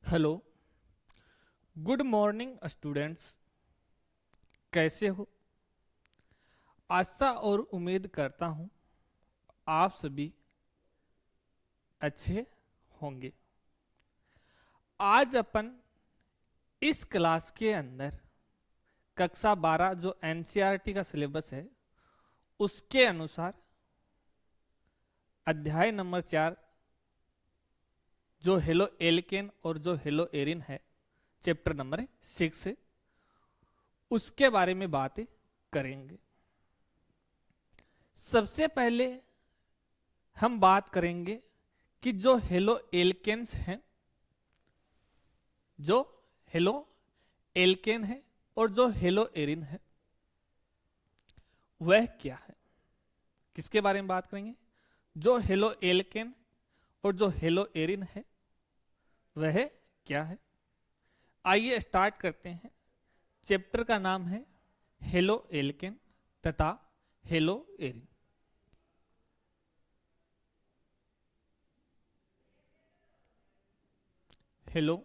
Hello, good morning students. कैसे हो? आशा और उम्मीद करता हूं आप सभी अच्छे होंगे। आज अपन इस क्लास के अंदर कक्षा 12 जो एनसीईआरटी का सिलेबस है उसके अनुसार अध्याय नंबर 4 जो हेलो एल्केन और जो हेलो एरिन है, चैप्टर नंबर 6 है, उसके बारे में बातें करेंगे। सबसे पहले हम बात करेंगे कि जो हेलो एल्केन्स हैं, जो हेलो एल्केन है और जो हेलो एरिन है वह क्या है। किसके बारे में बात करेंगे? जो हेलो एल्केन और जो हेलो एरिन है वह क्या है। आइए स्टार्ट करते हैं। चैप्टर का नाम है हेलो एल्केन तथा हेलो एरिन। हेलो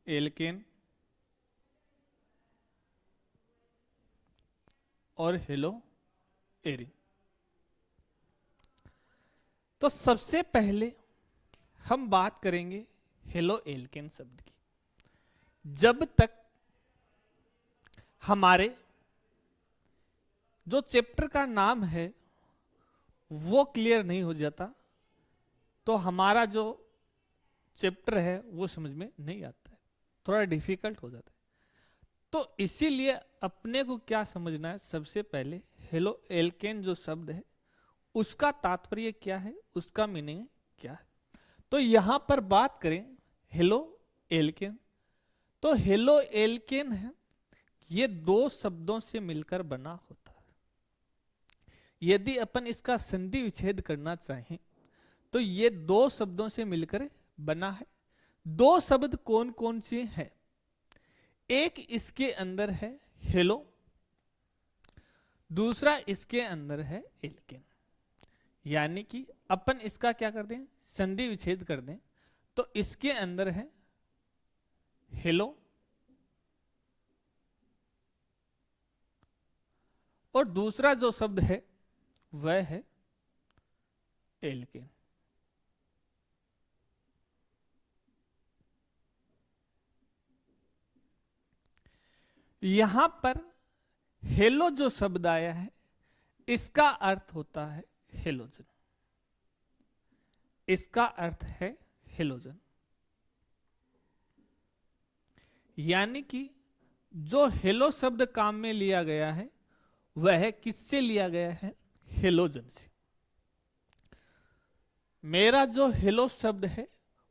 एल्केन और हेलो एरिन। तो सबसे पहले हम बात करेंगे हेलो एल्केन शब्द की। जब तक हमारे जो चैप्टर का नाम है वो क्लियर नहीं हो जाता तो हमारा जो चैप्टर है वो समझ में नहीं आता है, थोड़ा डिफिकल्ट हो जाता है। तो इसीलिए अपने को क्या समझना है, सबसे पहले हेलो एल्केन जो शब्द है उसका तात्पर्य क्या है, उसका मीनिंग क्या है। तो यहां पर बात करें हेलो एल्केन, तो हेलो एल्केन है ये दो शब्दों से मिलकर बना होता है। यदि अपन इसका संधि विच्छेद करना चाहें तो ये दो शब्दों से मिलकर बना है। दो शब्द कौन कौन से हैं? एक इसके अंदर है हेलो, दूसरा इसके अंदर है एल्केन। यानी कि अपन इसका क्या कर दें, संधि विच्छेद कर दें, तो इसके अंदर है हेलो और दूसरा जो शब्द है वह है एल्केन। यहां पर हेलो जो शब्द आया है इसका अर्थ होता है हेलोजन। इसका अर्थ है हेलोजन। यानी कि जो हेलो शब्द काम में लिया गया है वह किससे लिया गया है? हेलोजन से। मेरा जो हेलो शब्द है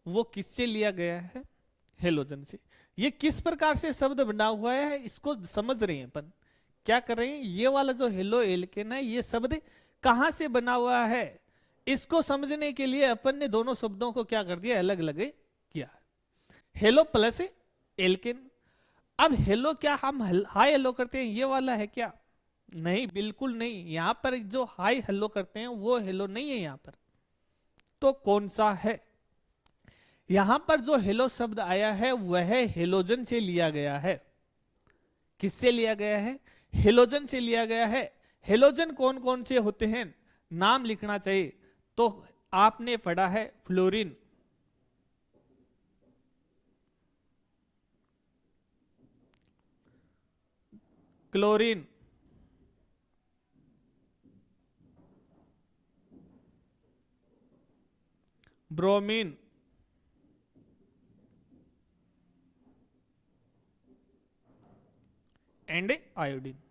वो किससे लिया गया है? हेलोजन से। ये किस प्रकार से शब्द बना हुआ है इसको समझ रहे हैं अपन। क्या कर रहे हैं, ये वाला जो हेलो एल्केन है ये शब्द कहां से बना हुआ है इसको समझने के लिए अपन ने दोनों शब्दों को क्या कर दिया, अलग अलग किया। Halo plus alkane. अब हेलो क्या हम हाई हेलो करते हैं ये वाला है क्या? नहीं, बिल्कुल नहीं। यहां पर जो हाई हेलो करते हैं वो हेलो नहीं है यहां पर। तो कौन सा है? यहां पर जो हेलो शब्द आया है वह हेलोजन से लिया गया है। किससे लिया गया है? हेलोजन से लिया गया है। हेलोजन कौन कौन से होते हैं नाम लिखना चाहिए। तो आपने पढ़ा है fluorine, chlorine, bromine, and iodine.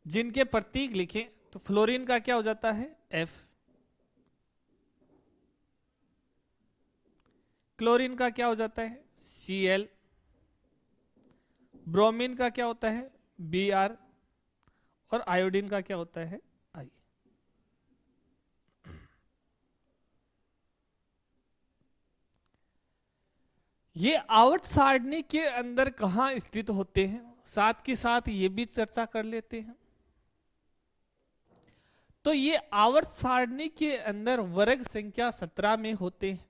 जिनके प्रतीक लिखें तो फ्लोरीन का क्या हो जाता है? एफ। क्लोरीन का क्या हो जाता है? Cl। ब्रोमीन का क्या होता है? Br। और आयोडीन का क्या होता है? I। ये आवर्त सारणी के अंदर कहां स्थित होते हैं साथ के साथ ये भी चर्चा कर लेते हैं। तो ये आवर्त सारणी के अंदर वर्ग संख्या 17 में होते हैं,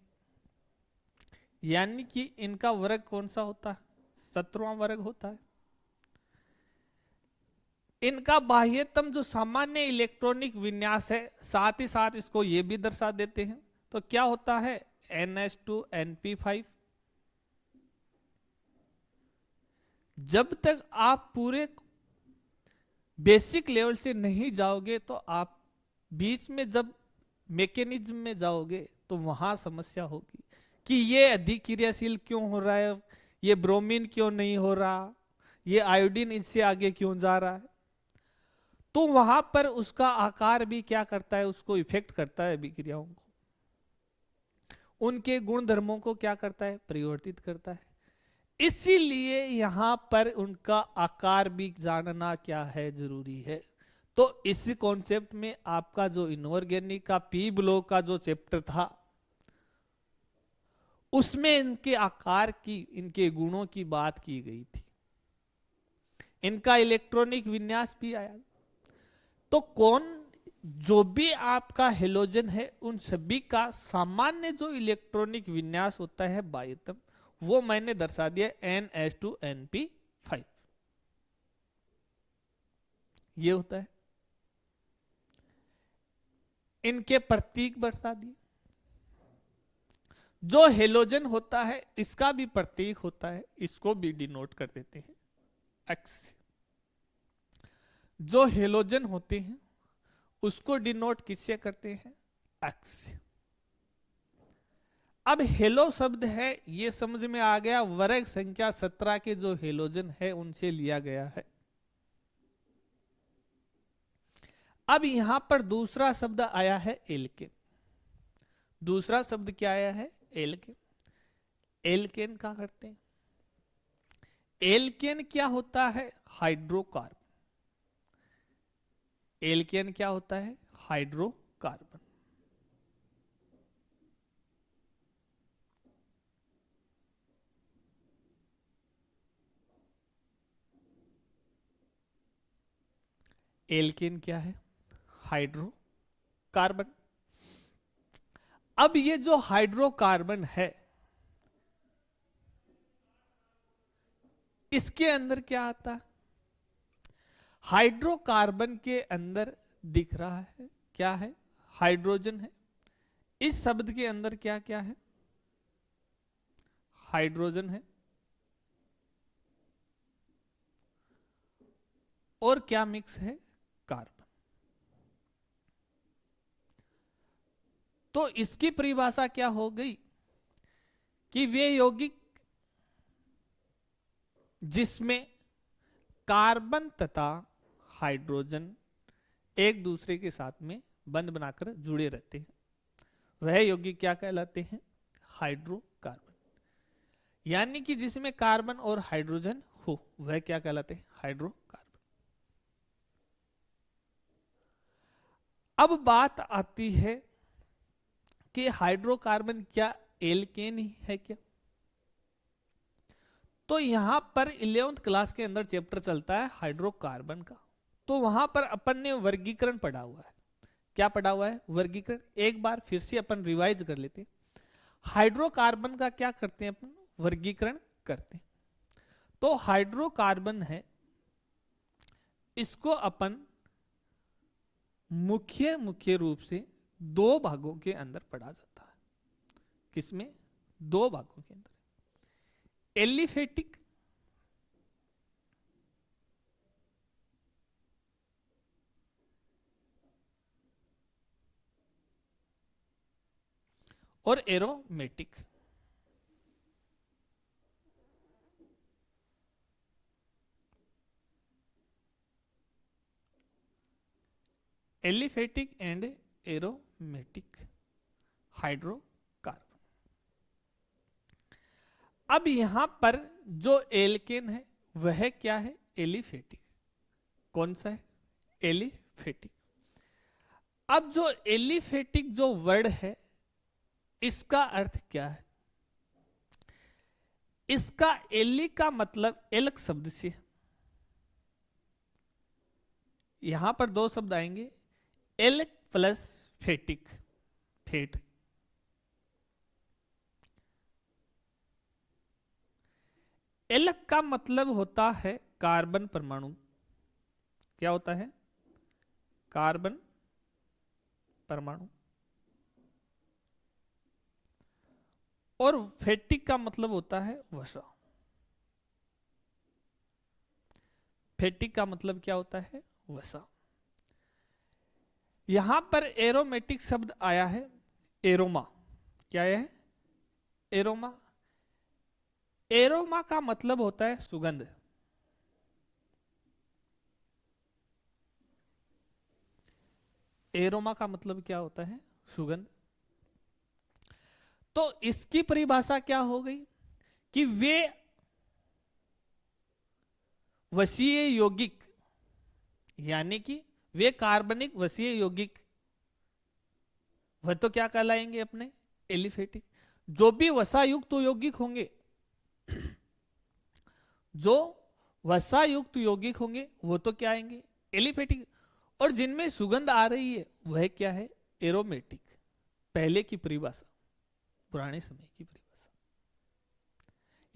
यानी कि इनका वर्ग कौन सा होता है? 17वां वर्ग होता है। इनका बाह्यतम जो सामान्य इलेक्ट्रॉनिक विन्यास है, साथ ही साथ इसको ये भी दर्शा देते हैं। तो क्या होता है? NH2NP5। जब तक आप पूरे बेसिक लेवल से नहीं जाओगे तो आप बीच में जब मैकेनिज्म में जाओगे तो वहां समस्या होगी कि ये अधिक्रियाशील क्यों हो रहा है, ये ब्रोमीन क्यों नहीं हो रहा, ये आयोडीन इससे आगे क्यों जा रहा है। तो वहां पर उसका आकार भी क्या करता है? उसको इफेक्ट करता है, अभिक्रियाओं को, उनके गुण धर्मों को क्या करता है? परिवर्तित करता है। इसीलिए यहां पर उनका आकार भी जानना क्या है? जरूरी है। तो इस कॉन्सेप्ट में आपका जो इनऑर्गेनिक का पी ब्लॉक का जो चैप्टर था, उसमें इनके आकार की, इनके गुणों की बात की गई थी, इनका इलेक्ट्रॉनिक विन्यास भी आया। तो कौन, जो भी आपका हेलोजन है, उन सभी का सामान्य जो इलेक्ट्रॉनिक विन्यास होता है बाह्यतम, वो मैंने दर्शा दिया NH2NP5 ये होता है। इनके प्रतीक दर्शा दिए। जो हेलोजन होता है इसका भी प्रतीक होता है, इसको भी डिनोट कर देते हैं X। जो हेलोजन होते हैं उसको डिनोट किससे करते हैं? X से। अब हेलो शब्द है, ये समझ में आ गया, वर्ग संख्या 17 के जो हेलोजन है उनसे लिया गया है। अब यहां पर दूसरा शब्द आया है एल्केन। दूसरा शब्द क्या आया है? एल्केन। एल्केन क्या करते हैं? एल्केन क्या होता है? हाइड्रोकार्बन। एल्केन क्या होता है? हाइड्रोकार्बन। एल्केन क्या है? हाइड्रोकार्बन। अब ये जो हाइड्रोकार्बन है, इसके अंदर क्या आता है? हाइड्रोकार्बन के अंदर दिख रहा है क्या है? हाइड्रोजन है। इस शब्द के अंदर क्या क्या है? हाइड्रोजन है। और क्या मिक्स है? कार्बन। तो इसकी परिभाषा क्या हो गई कि वे यौगिक जिसमें कार्बन तथा हाइड्रोजन एक दूसरे के साथ में बंध बनाकर जुड़े रहते हैं, वह यौगिक क्या कहलाते हैं? हाइड्रोकार्बन। यानी कि जिसमें कार्बन और हाइड्रोजन हो, वह क्या कहलाते हैं? हाइड्रोकार्बन। अब बात आती है कि हाइड्रोकार्बन क्या एल्केन ही है क्या? तो यहां पर 11th क्लास के अंदर चैप्टर चलता है हाइड्रोकार्बन का। तो वहां पर अपन ने वर्गीकरण पढ़ा हुआ है। क्या पढ़ा हुआ है? वर्गीकरण। एक बार फिर से अपन रिवाइज कर लेते हैं। हाइड्रोकार्बन का क्या करते हैं अपन? वर्गीकरण करते हैं। तो हाइड्रोकार्बन है, इसको अपन मुख्य रूप से दो भागों के अंदर पढ़ा जाता है। किसमें? दो भागों के अंदर। एलिफेटिक और aromatic. Aliphatic and aromatic hydrocarbon. अब यहां पर जो एल्केन है वह क्या है? एलिफेटिक। कौन सा है? एलिफेटिक। अब जो एलिफेटिक जो वर्ड है, इसका अर्थ क्या है? इसका एली का मतलब एलक शब्द से। यहां पर दो शब्द आएंगे, एल प्लस फेटिक, फेट। एल का मतलब होता है कार्बन परमाणु। क्या होता है? कार्बन परमाणु। और फेटिक का मतलब होता है वसा। फेटिक का मतलब क्या होता है? वसा। यहां पर एरोमेटिक शब्द आया है, एरोमा। क्या है? एरोमा। एरोमा का मतलब होता है सुगंध। एरोमा का मतलब क्या होता है? सुगंध। तो इसकी परिभाषा क्या हो गई कि वे वसीय यौगिक, यानी कि वे कार्बनिक वसीय यौगिक, वह तो क्या कहलाएंगे अपने? एलिफेटिक। जो भी वसायुक्त यौगिक होंगे, जो वसायुक्त यौगिक होंगे वो तो क्या आएंगे? एलिफेटिक। और जिनमें सुगंध आ रही है वह क्या है? एरोमेटिक। पहले की परिभाषा, पुराने समय की परिभाषा।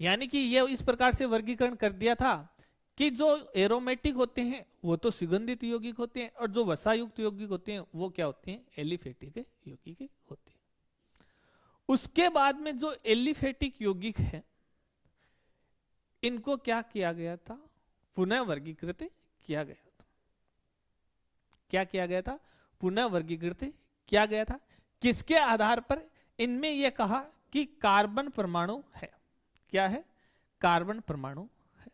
यानी कि ये इस प्रकार से वर्गीकरण कर दिया था कि जो एरोमेटिक होते हैं वो तो सुगंधित यौगिक होते हैं, और जो वसायुक्त यौगिक होते हैं वो क्या होते हैं? एलिफेटिक यौगिक होते हैं। उसके बाद में जो एलिफेटिक यौगिक है, इनको क्या किया गया था? पुनः वर्गीकृत किया गया था। क्या किया गया था? पुनः वर्गीकृत किया गया था। किसके आधार पर? इनमें यह कहा कि कार्बन परमाणु है। क्या है? कार्बन परमाणु है।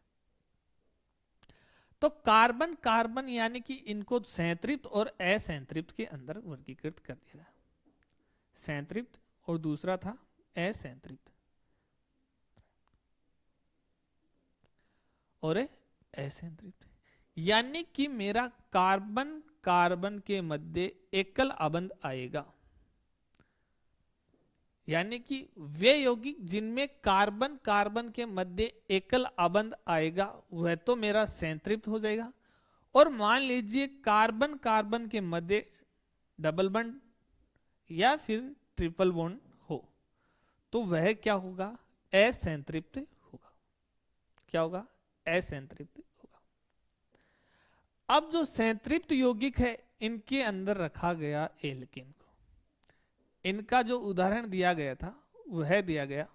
तो कार्बन कार्बन यानी कि इनको संतृप्त और असंतृप्त के अंदर वर्गीकृत कर दिया गया। संतृप्त और दूसरा था असंतृप्त, और असंतृप्त। यानी कि मेरा कार्बन कार्बन के मध्य एकल अबंध आएगा, यानी कि वे यौगिक जिनमें कार्बन कार्बन के मध्य एकल अबंध आएगा वह तो मेरा संतृप्त हो जाएगा। और मान लीजिए कार्बन कार्बन के मध्य डबल बंड या फिर ट्रिपल बॉन्ड हो, तो वह क्या होगा? असंतृप्त होगा। क्या होगा? असंतृप्त होगा। अब जो संतृप्त यौगिक है इनके अंदर रखा गया एल्केन को। इनका जो उदाहरण दिया गया था वह दिया गया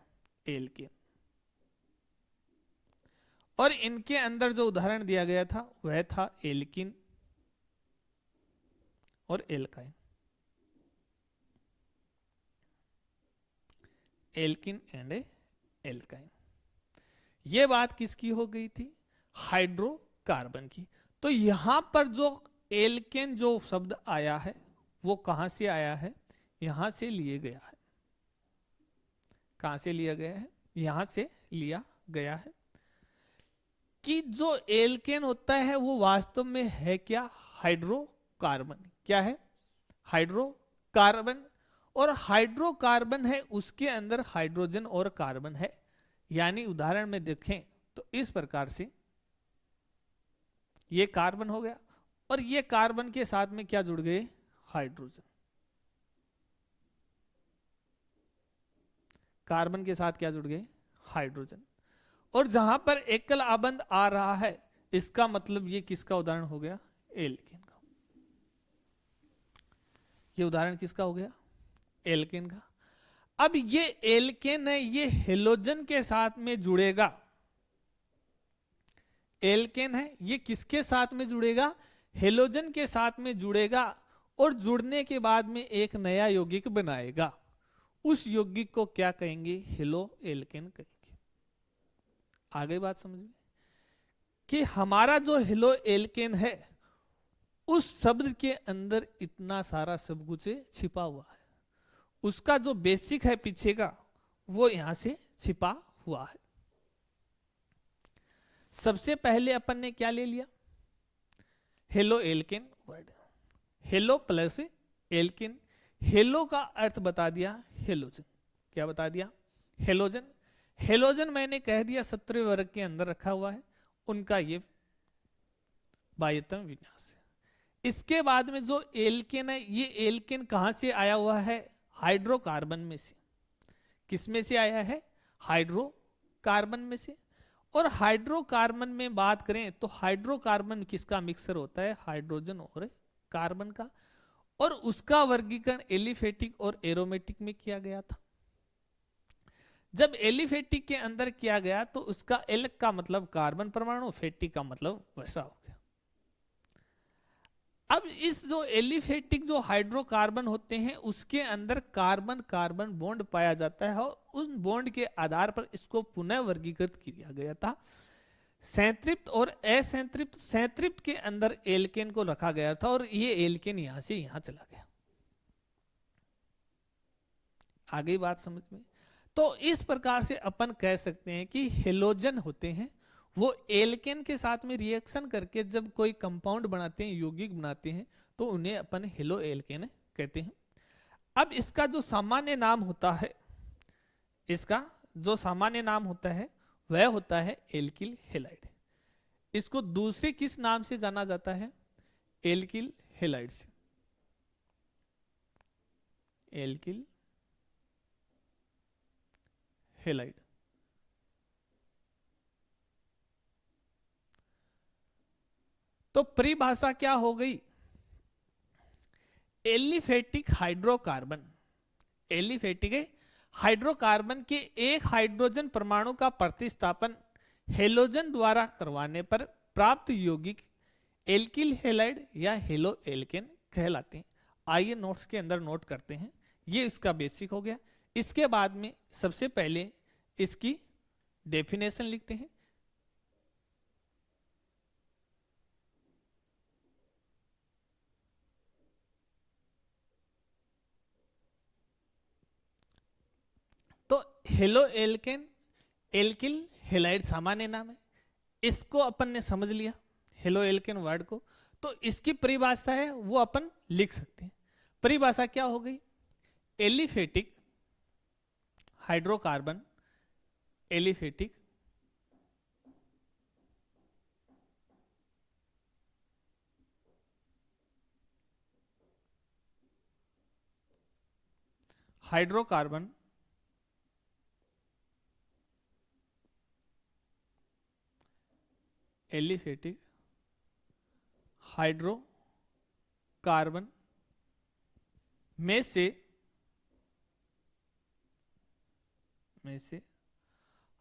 एल्केन, और इनके अंदर जो उदाहरण दिया गया था वह था एल्किन और एल्काइन। Alkene and alkyne. यह बात किसकी हो गई थी? हाइड्रोकार्बन की। तो यहां पर जो एल्केन जो शब्द आया है वो कहां से आया है? यहां से लिए गया है। कहां से लिया गया है? यहां से लिया गया है कि जो एल्केन होता है वो वास्तव में है क्या? हाइड्रोकार्बन। क्या है? हाइड्रोकार्बन। और हाइड्रोकार्बन है, उसके अंदर हाइड्रोजन और कार्बन है। यानी उदाहरण में देखें तो इस प्रकार से ये कार्बन हो गया, और ये कार्बन के साथ में क्या जुड़ गए? हाइड्रोजन। कार्बन के साथ क्या जुड़ गए? हाइड्रोजन। और जहां पर एकल आबंध आ रहा है, इसका मतलब ये किसका उदाहरण हो गया? एल्केन का। ये उदाहरण किसका हो गया? एल्केन का। अब ये एल्केन है, ये हेलोजन के साथ में जुड़ेगा। एल्केन है, ये किसके साथ में जुड़ेगा? हेलोजन के साथ में जुड़ेगा, और जुड़ने के बाद में एक नया यौगिक बनाएगा। उस यौगिक को क्या कहेंगे? हेलो एल्केन कहेंगे। आ गई बात समझ में कि हमारा जो हेलो एल्केन है उस शब्द के अंदर इतना सारा सब कुछ छिपा हुआ है। उसका जो बेसिक है पीछे का वो यहां से छिपा हुआ है। सबसे पहले अपन ने क्या ले लिया? Halo alkane word. Halo plus alkane. Halo का अर्थ बता दिया हेलोजन। क्या बता दिया? हेलोजन। हेलोजन मैंने कह दिया 17वें वर्ग के अंदर रखा हुआ है, उनका ये बाह्यतम विन्यास है। इसके बाद में जो एल्केन है, ये एल्केन कहां से आया हुआ है? हाइड्रोकार्बन में से। किस में से आया है? हाइड्रोकार्बन में से। और हाइड्रोकार्बन में बात करें तो हाइड्रोकार्बन किसका मिक्सर होता है? हाइड्रोजन और कार्बन का। और उसका वर्गीकरण एलिफेटिक और एरोमेटिक में किया गया था। जब एलिफेटिक के अंदर किया गया तो उसका एल का मतलब कार्बन परमाणु, फेटिक का मतलब वसा हो गया। अब इस जो एलिफेटिक जो हाइड्रोकार्बन होते हैं उसके अंदर कार्बन कार्बन बॉन्ड पाया जाता है और उन बॉन्ड के आधार पर इसको पुनः वर्गीकृत किया गया था संतृप्त और असंतृप्त। संतृप्त के अंदर एल्केन को रखा गया था और ये एल्केन यहां से यहां चला गया। आ गई बात समझ में? तो इस प्रकार से अपन कह सकते हैं कि हेलोजन होते हैं वो एल्केन के साथ में रिएक्शन करके जब कोई कंपाउंड बनाते हैं, यौगिक बनाते हैं, तो उन्हें अपन हेलो एल्केन कहते हैं। अब इसका जो सामान्य नाम होता है, इसका जो सामान्य नाम होता है वह होता है एल्किल हेलाइड। इसको दूसरे किस नाम से जाना जाता है? एल्किल हेलाइड से। Alkyl halide. तो परिभाषा क्या हो गई? Aliphatic hydrocarbon. एलिफेटिक हाइड्रोकार्बन के एक हाइड्रोजन परमाणु का प्रतिस्थापन हेलोजन द्वारा करवाने पर प्राप्त यौगिक एल्किल हेलाइड या हेलो एल्केन कहलाते हैं। आइए नोट्स के अंदर नोट करते हैं। ये इसका बेसिक हो गया। इसके बाद में सबसे पहले इसकी डेफिनेशन लिखते हैं। तो हेलो एल्केन, एल्किल हेलाइड सामान्य नाम है। इसको अपन ने समझ लिया, हेलो एल्केन वर्ड को। तो इसकी परिभाषा है वो अपन लिख सकते हैं। परिभाषा क्या हो गई? Aliphatic hydrocarbon, aliphatic hydrocarbon aliphatic hydrocarbon में से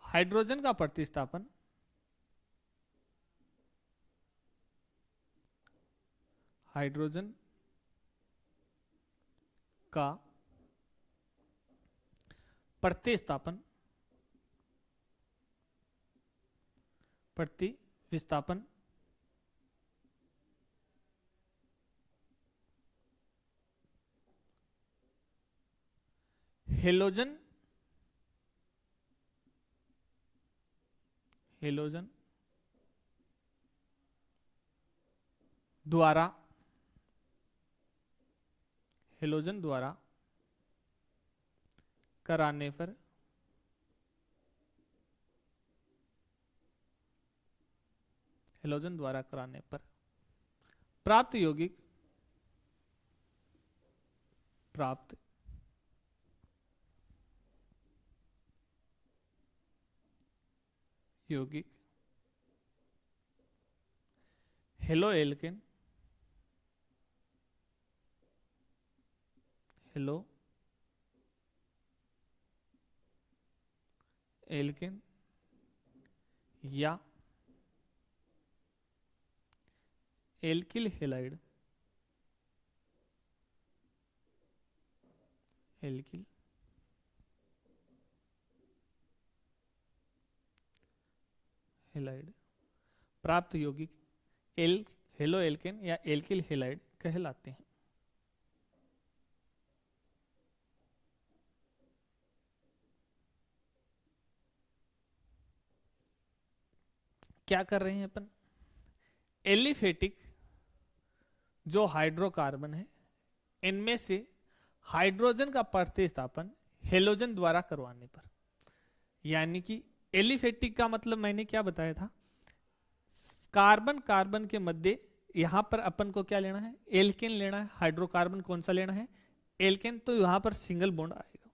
हाइड्रोजन का प्रतिस्थापन हाइड्रोजन का प्रतिविस्थापन हेलोजन द्वारा कराने पर प्राप्त यौगिक हेलो एल्केन या एल्किल हेलाइड प्राप्त यौगिक हेलो एल्केन या एल्किल हेलाइड कहलाते हैं। क्या कर रहे हैं अपन? एलिफेटिक जो हाइड्रोकार्बन है इनमें से हाइड्रोजन का प्रतिस्थापन हेलोजन द्वारा करवाने पर, यानी कि एलिफेटिक का मतलब मैंने क्या बताया था? कार्बन कार्बन के मध्य यहां पर अपन को क्या लेना है, एल्केन लेना है। हाइड्रोकार्बन कौन सा लेना है, एल्केन। तो यहां पर सिंगल बॉन्ड आएगा।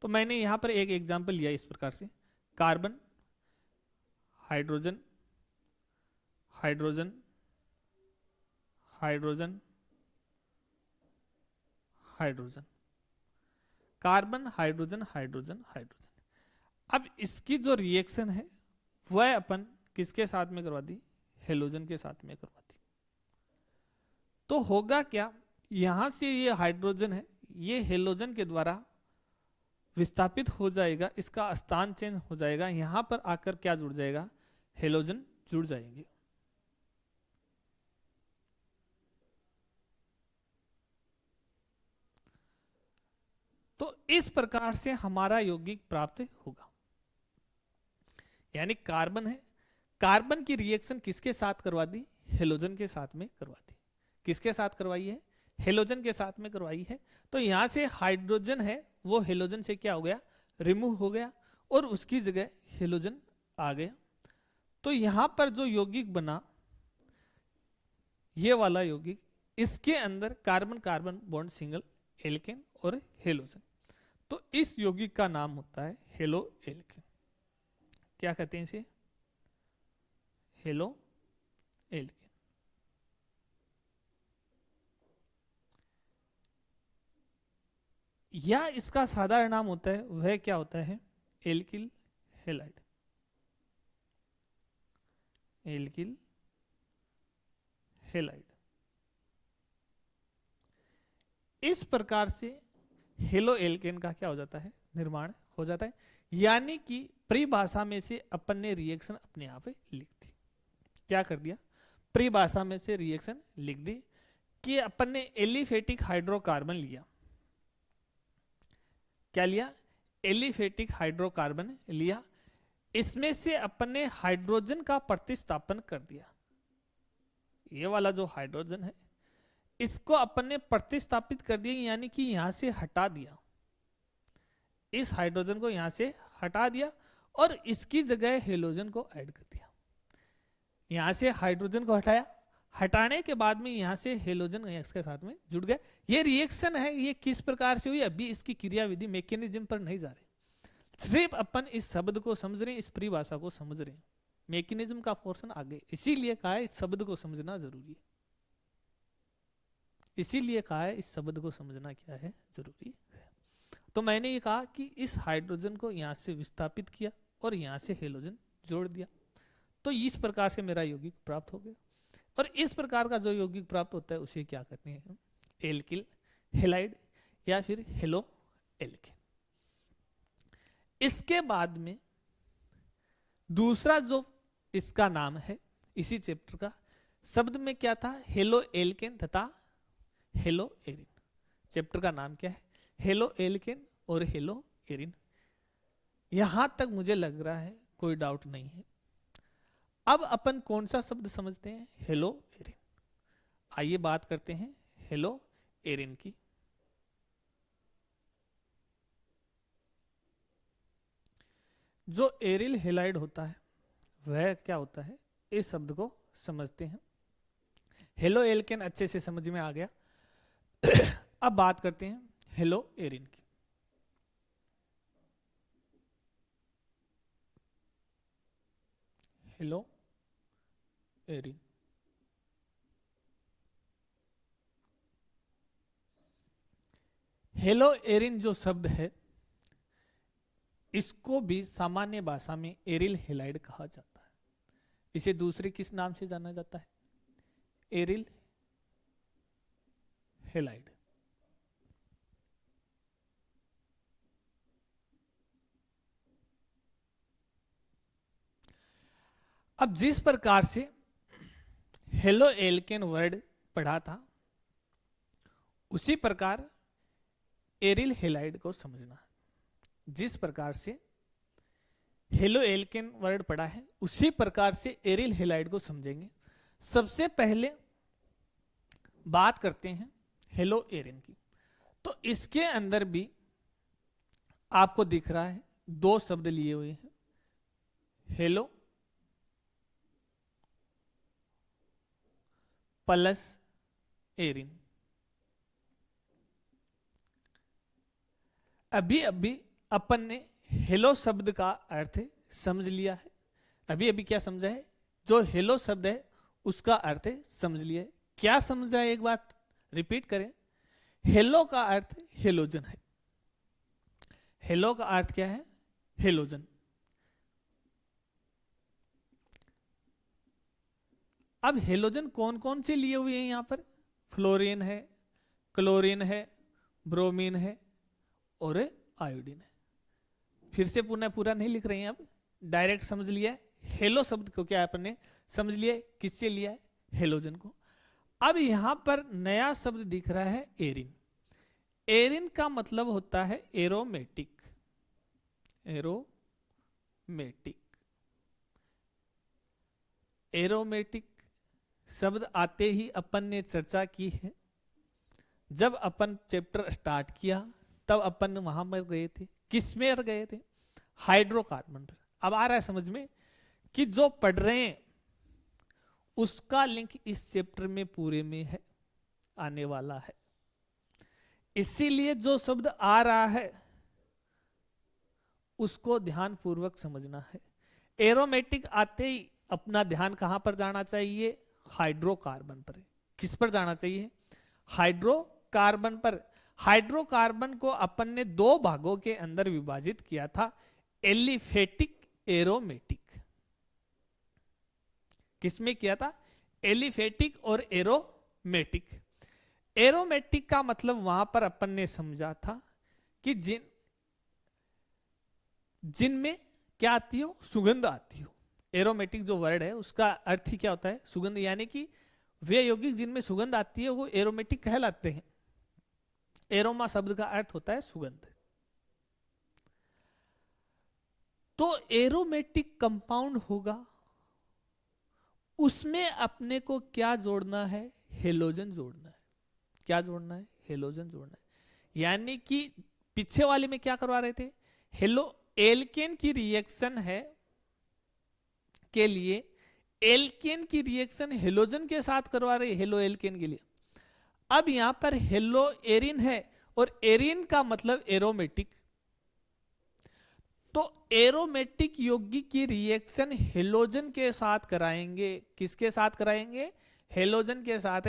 तो मैंने यहां पर एक एग्जांपल लिया इस प्रकार से, carbon, hydrogen, hydrogen, hydrogen, hydrogen, carbon, hydrogen, hydrogen, hydrogen. अब इसकी जो रिएक्शन है वह अपन किसके साथ में करवा दी, हेलोजन के साथ में करवा दी। तो होगा क्या, यहां से ये हाइड्रोजन है, ये हेलोजन के द्वारा विस्थापित हो जाएगा, इसका स्थान चेंज हो जाएगा, यहां पर आकर क्या जुड़ जाएगा, हेलोजन जुड़ जाएंगे। तो इस प्रकार से हमारा यौगिक प्राप्त होगा। यानी कार्बन है, कार्बन की रिएक्शन किसके साथ करवा दी, हेलोजन के साथ में करवा दी। किसके साथ करवाई है, हेलोजन के साथ में करवाई है। तो यहां से हाइड्रोजन है वो हेलोजन से क्या हो गया, रिमूव हो गया, और उसकी जगह हेलोजन आ गया। तो यहां पर जो यौगिक बना, ये वाला यौगिक, इसके अंदर carbon carbon bond single, alkane और हेलोजन। तो इस यौगिक का नाम होता है हेलो एल्केन। क्या कहते हैं इसे, हेलो एल्केन। या इसका साधारण नाम होता है वह क्या होता है, एल्किल हेलाइड। Alkyl halide. इस प्रकार से हेलो एल्केन का क्या हो जाता है, निर्माण हो जाता है। यानी कि परिभाषा में से अपन ने रिएक्शन अपने आप लिख दी। क्या कर दिया, परिभाषा में से रिएक्शन लिख दी कि अपन ने एलिफेटिक हाइड्रोकार्बन लिया। क्या लिया, एलिफेटिक हाइड्रोकार्बन लिया, इसमें से अपन ने हाइड्रोजन का प्रतिस्थापन कर दिया। ये वाला जो हाइड्रोजन है इसको अपन ने प्रतिस्थापित कर दिया, यानी कि यहां से हटा दिया, इस हाइड्रोजन को यहां से हटा दिया और इसकी जगह हेलोजन को ऐड कर दिया। यहां से हाइड्रोजन को हटाया, हटाने के बाद में यहां से हेलोजन इसके साथ में जुड़ गया। ये रिएक्शन है, ये किस प्रकार से हुई अभी इसकी क्रियाविधि मैकेनिज्म पर नहीं जा रहे, सिर्फ अपन इस शब्द को समझ रहे हैं, इस परिभाषा को समझ रहे हैं, मैकेनिज्म का पोर्शन आगे। इसीलिए कहा है इस शब्द को समझना जरूरी है, इसीलिए कहा है इस शब्द को समझना क्या है, जरूरी है। तो मैंने ये कहा कि इस हाइड्रोजन को यहां से विस्थापित किया और यहां से हेलोजन जोड़ दिया, तो इस प्रकार से मेरा यौगिक प्राप्त हो गया। और इस प्रकार का जो यौगिक प्राप्त होता है उसे क्या कहते हैं, एल्किल हेलाइड या फिर हेलो एल्केन। इसके बाद में दूसरा जो इसका नाम है इसी चैप्टर का, शब्द में क्या था, हेलो एल्केन तथा हेलो एरिन। चैप्टर का नाम क्या है, हेलो एल्केन और हेलो एरिन। यहां तक मुझे लग रहा है कोई डाउट नहीं है। अब अपन कौन सा शब्द समझते हैं, हेलो एरिन। आइए बात करते हैं हेलो एरिन की। जो एरिल हेलाइड होता है वह क्या होता है, इस शब्द को समझते हैं। हेलो एल्केन अच्छे से समझ में आ गया। अब बात करते हैं हेलो एरिन की। हेलो एरिन, हेलो एरिन जो शब्द है इसको भी सामान्य भाषा में एरिल हेलाइड कहा जाता है। इसे दूसरे किस नाम से जाना जाता है, एरिल हेलाइड। अब जिस प्रकार से हेलो एल्केन वर्ड पढ़ा था उसी प्रकार एरिल हेलाइड को समझना है। जिस प्रकार से हेलो एल्केन वर्ड पढ़ा है उसी प्रकार से एरिल हेलाइड को समझेंगे। सबसे पहले बात करते हैं हेलो एरिन की। तो इसके अंदर भी आपको दिख रहा है दो शब्द लिए हुए हैं, हेलो प्लस एरिन। अभी अभी अपन ने हेलो शब्द का अर्थ समझ लिया है। अभी अभी क्या समझा है? जो हेलो शब्द है उसका अर्थ समझ लिया है। क्या समझा है? एक बात रिपीट करें। हेलो का अर्थ हेलोजन है। हेलो का अर्थ क्या है? हेलोजन। अब हेलोजन कौन कौन से लिए हुए हैं यहां पर? फ्लोरीन है, क्लोरीन है, ब्रोमीन है और आयोडीन है। फिर से पुनः पूरा नहीं लिख रहे हैं, अब डायरेक्ट समझ लिया है। हेलो शब्द को क्या अपन ने समझ लिया है, किससे लिया है? हेलोजन को। अब यहां पर नया शब्द दिख रहा है एरिन। एरिन का मतलब होता है एरोमेटिक। एरोमेटिक। एरोमेटिक शब्द आते ही अपन ने चर्चा की है। जब अपन चैप्टर स्टार्ट किया तब अपन वहां पर गए थे, किसमें गए थे? हाइड्रोकार्बन पर। अब आ रहा है समझ में कि जो पढ़ रहे हैं उसका लिंक इस चैप्टर में पूरे में है, आने वाला है। इसीलिए जो शब्द आ रहा है उसको ध्यान पूर्वक समझना है। एरोमेटिक आते ही अपना ध्यान कहां पर जाना चाहिए? हाइड्रोकार्बन पर। किस पर जाना चाहिए? हाइड्रोकार्बन पर। हाइड्रोकार्बन को अपन ने दो भागों के अंदर विभाजित किया था, एलिफेटिक, एरोमेटिक। किसमें किया था? एलिफेटिक और एरोमेटिक। एरोमेटिक का मतलब वहां पर अपन ने समझा था कि जिनमें क्या आती हो? सुगंध आती हो। एरोमेटिक जो वर्ड है उसका अर्थ ही क्या होता है? सुगंध। यानी कि वे यौगिक जिनमें सुगंध आती है वो एरोमेटिक कहलाते हैं। एरोमा शब्द का अर्थ होता है सुगंध। तो एरोमेटिक कंपाउंड होगा, उसमें अपने को क्या जोड़ना है? हेलोजन जोड़ना है। क्या जोड़ना है? हेलोजन जोड़ना है। यानी कि पीछे वाले में क्या करवा रहे थे? हेलो एल्केन की रिएक्शन है के लिए एल्केन की रिएक्शन हेलोजन के साथ करवा रहे, हेलो एल्केन के लिए। अब यहां पर हेलो एरिन है और एरिन का मतलब एरोमेटिक। तो एरोमेटिक यौगिक की रिएक्शन हेलोजन के साथ कराएंगे। किसके साथ कराएंगे? हेलोजन के साथ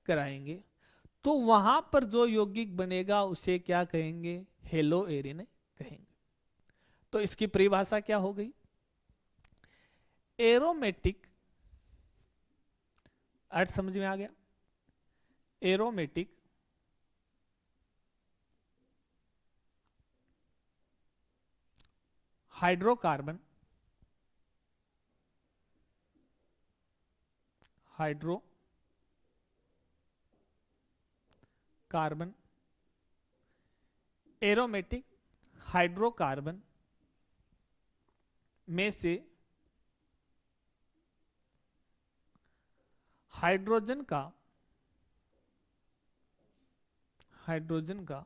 कराएंगे। तो वहां पर जो यौगिक बनेगा उसे क्या कहेंगे? हेलो एरिन कहेंगे। तो इसकी परिभाषा क्या हो गई? एरोमेटिक, अर्थ समझ में आ गया? Aromatic hydrocarbon, hydrocarbon, aromatic hydrocarbon में से हाइड्रोजन का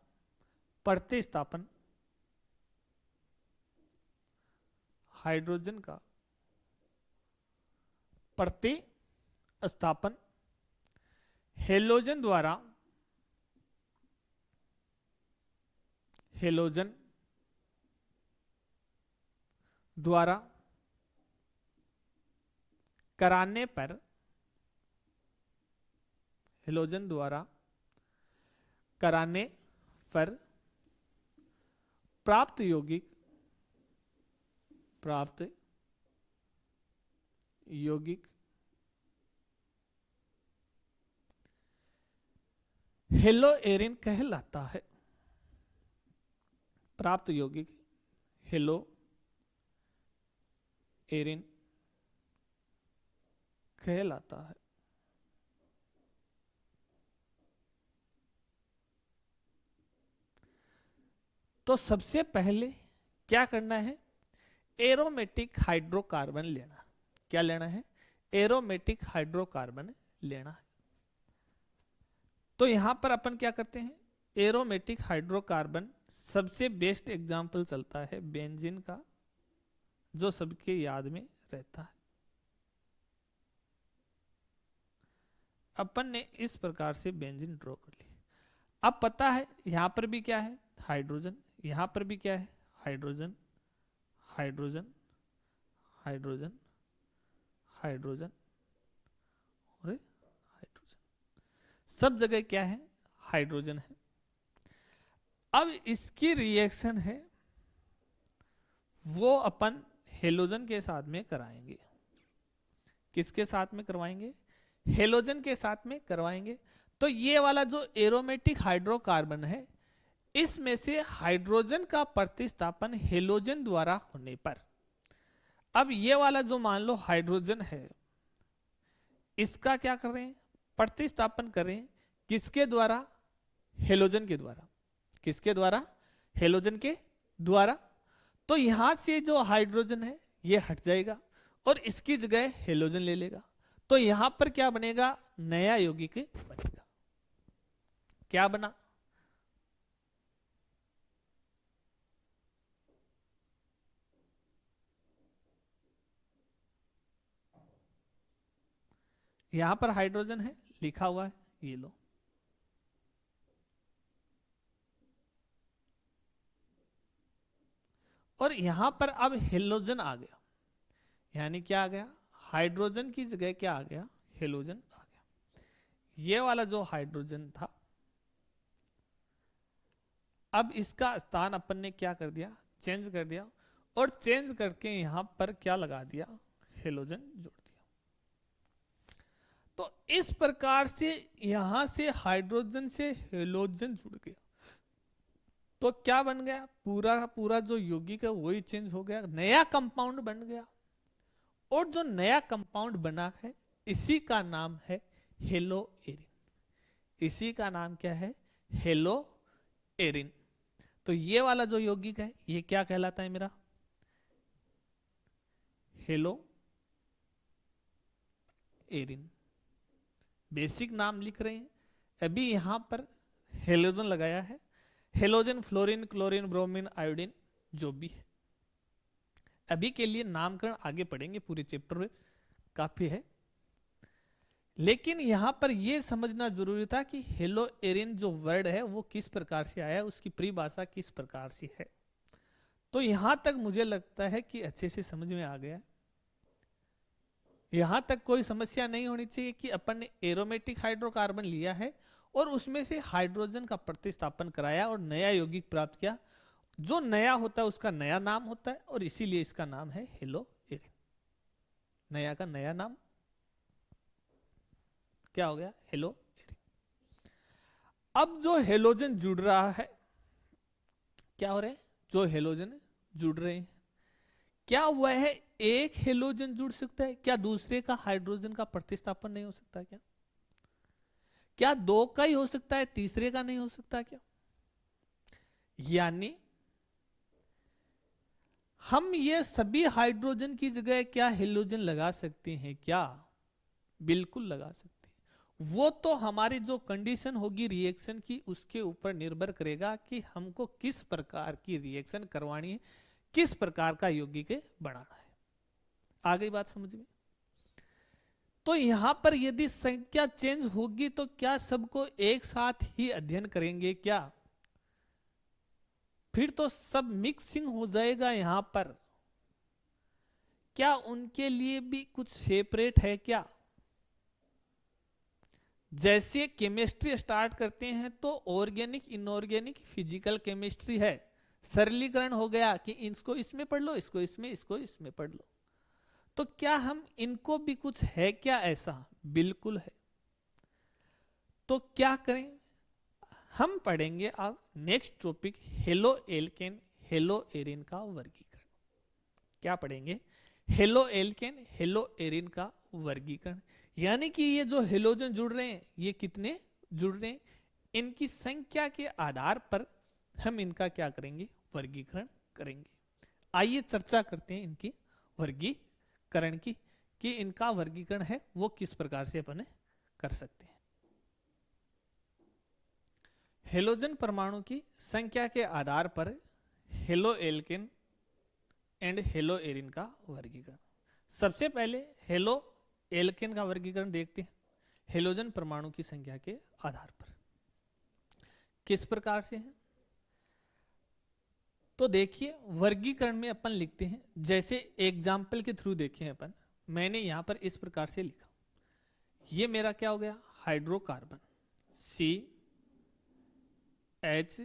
प्रतिस्थापन, हाइड्रोजन का प्रतिस्थापन हेलोजन द्वारा कराने पर, हेलोजन द्वारा कराने पर प्राप्त यौगिक हेलो एरिन कहलाता है। प्राप्त यौगिक हेलो एरिन कहलाता है। तो सबसे पहले क्या करना है? एरोमेटिक हाइड्रोकार्बन लेना। क्या लेना है? एरोमेटिक हाइड्रोकार्बन लेना है। तो यहां पर अपन क्या करते हैं? एरोमेटिक हाइड्रोकार्बन सबसे बेस्ट एग्जांपल चलता है बेंजीन का, जो सबके याद में रहता है। अपन ने इस प्रकार से बेंजीन ड्रॉ कर ली। अब पता है यहां पर भी क्या है, हाइड्रोजन, यहां पर भी क्या है, हाइड्रोजन, हाइड्रोजन, हाइड्रोजन, हाइड्रोजन और हाइड्रोजन, सब जगह क्या है, हाइड्रोजन है। अब इसकी रिएक्शन है वो अपन हेलोजन के साथ में कराएंगे। किसके साथ में करवाएंगे, हेलोजन के साथ में करवाएंगे। तो ये वाला जो एरोमेटिक हाइड्रोकार्बन है, इसमें से हाइड्रोजन का प्रतिस्थापन हेलोजन द्वारा होने पर, अब ये वाला जो मान लो हाइड्रोजन है, इसका क्या कर रहे हैं, प्रतिस्थापन कर रहे हैं, किसके द्वारा, हेलोजन के द्वारा। किसके द्वारा, हेलोजन के द्वारा। तो यहां से जो हाइड्रोजन है ये हट जाएगा और इसकी जगह हेलोजन ले लेगा। तो यहां पर क्या बनेगा, नया यौगिक बनेगा। क्या बना, यहां पर हाइड्रोजन है लिखा हुआ है, ये लो, और यहां पर अब हेलोजन आ गया, यानी क्या आ गया, हाइड्रोजन की जगह क्या आ गया, हेलोजन आ गया। ये वाला जो हाइड्रोजन था, अब इसका स्थान अपन ने क्या कर दिया, चेंज कर दिया, और चेंज करके यहां पर क्या लगा दिया, हेलोजन जोड़ दिया। तो इस प्रकार से यहां से हाइड्रोजन से हेलोजन जुड़ गया। तो क्या बन गया, पूरा पूरा जो यौगिक है वही चेंज हो गया, नया कंपाउंड बन गया। और जो नया कंपाउंड बना है इसी का नाम है हेलो एरिन। इसी का नाम क्या है, हेलो एरिन। तो ये वाला जो यौगिक है ये क्या कहलाता है मेरा, हेलो एरिन। बेसिक नाम लिख रहे हैं। अभी यहां पर हेलोजन लगाया है, halogen, fluorine, chlorine, bromine, iodine जो भी है। अभी के लिए नामकरण आगे पढ़ेंगे, पूरे चैप्टर में काफी है। लेकिन यहां पर यह समझना जरूरी था कि हेलो एरिन जो वर्ड है वो किस प्रकार से आया, उसकी परिभाषा किस प्रकार से है। तो यहां तक मुझे लगता है कि अच्छे से समझ में आ गया। यहां तक कोई समस्या नहीं होनी चाहिए कि अपन ने एरोमेटिक हाइड्रोकार्बन लिया है और उसमें से हाइड्रोजन का प्रतिस्थापन कराया और नया यौगिक प्राप्त किया। जो नया होता है उसका नया नाम होता है और इसीलिए इसका नाम है हेलो एरिन। नया का नया नाम क्या हो गया, हेलो एरिन। अब जो हेलोजन जुड़ रहा है, क्या हो रहा है, जो हेलोजन जुड़ रहे हैं, क्या वह एक हेलोजन जुड़ सकता है, क्या दूसरे का हाइड्रोजन का प्रतिस्थापन नहीं हो सकता, क्या दो का ही हो सकता है, तीसरे का नहीं हो सकता क्या। यानी हम ये सभी हाइड्रोजन की जगह क्या हेलोजन लगा सकते हैं क्या, बिल्कुल लगा सकते हैं। वो तो हमारी जो कंडीशन होगी रिएक्शन की उसके ऊपर निर्भर करेगा कि हमको किस प्रकार की रिएक्शन करवानी है, किस प्रकार का यौगिक बनाना है। आ गई बात समझ में। तो यहां पर यदि संख्या चेंज होगी तो क्या सबको एक साथ ही अध्ययन करेंगे क्या, फिर तो सब मिक्सिंग हो जाएगा। यहां पर क्या उनके लिए भी कुछ सेपरेट है क्या, जैसे केमिस्ट्री स्टार्ट करते हैं तो ऑर्गेनिक, इनऑर्गेनिक, फिजिकल केमिस्ट्री है, सरलीकरण हो गया कि इसको इसमें पढ़ लो, इसको इसमें, इसको इसमें पढ़ लो। तो क्या हम इनको भी कुछ है क्या ऐसा, बिल्कुल है। तो क्या करें, हम पढ़ेंगे अब next topic halo alkane, hello Erin का वर्गीकरण। क्या पढ़ेंगे, हेलो एल्केन, हेलो एरिन का वर्गीकरण। यानी कि ये जो हेलोजन जुड़ रहे हैं ये कितने जुड़ रहे हैं, इनकी संख्या के आधार पर हम इनका क्या करेंगे, वर्गीकरण करेंगे। आइए चर्चा करते हैं इनकी वर्गीकरण की, कि इनका वर्गीकरण है वो किस प्रकार से अपन कर सकते हैं। हेलोजन परमाणु की संख्या के आधार पर halo alkane and hello Erin का वर्गीकरण। सबसे पहले हेलो एल्केन का वर्गीकरण देखते हैं। हेलोजन परमाणु की संख्या के आधार पर। किस प्रकार से है? तो देखिए वर्गीकरण में अपन लिखते हैं, जैसे एग्जाम्पल के थ्रू देखें अपन। मैंने यहां पर इस प्रकार से लिखा, ये मेरा क्या हो गया, hydrocarbon C H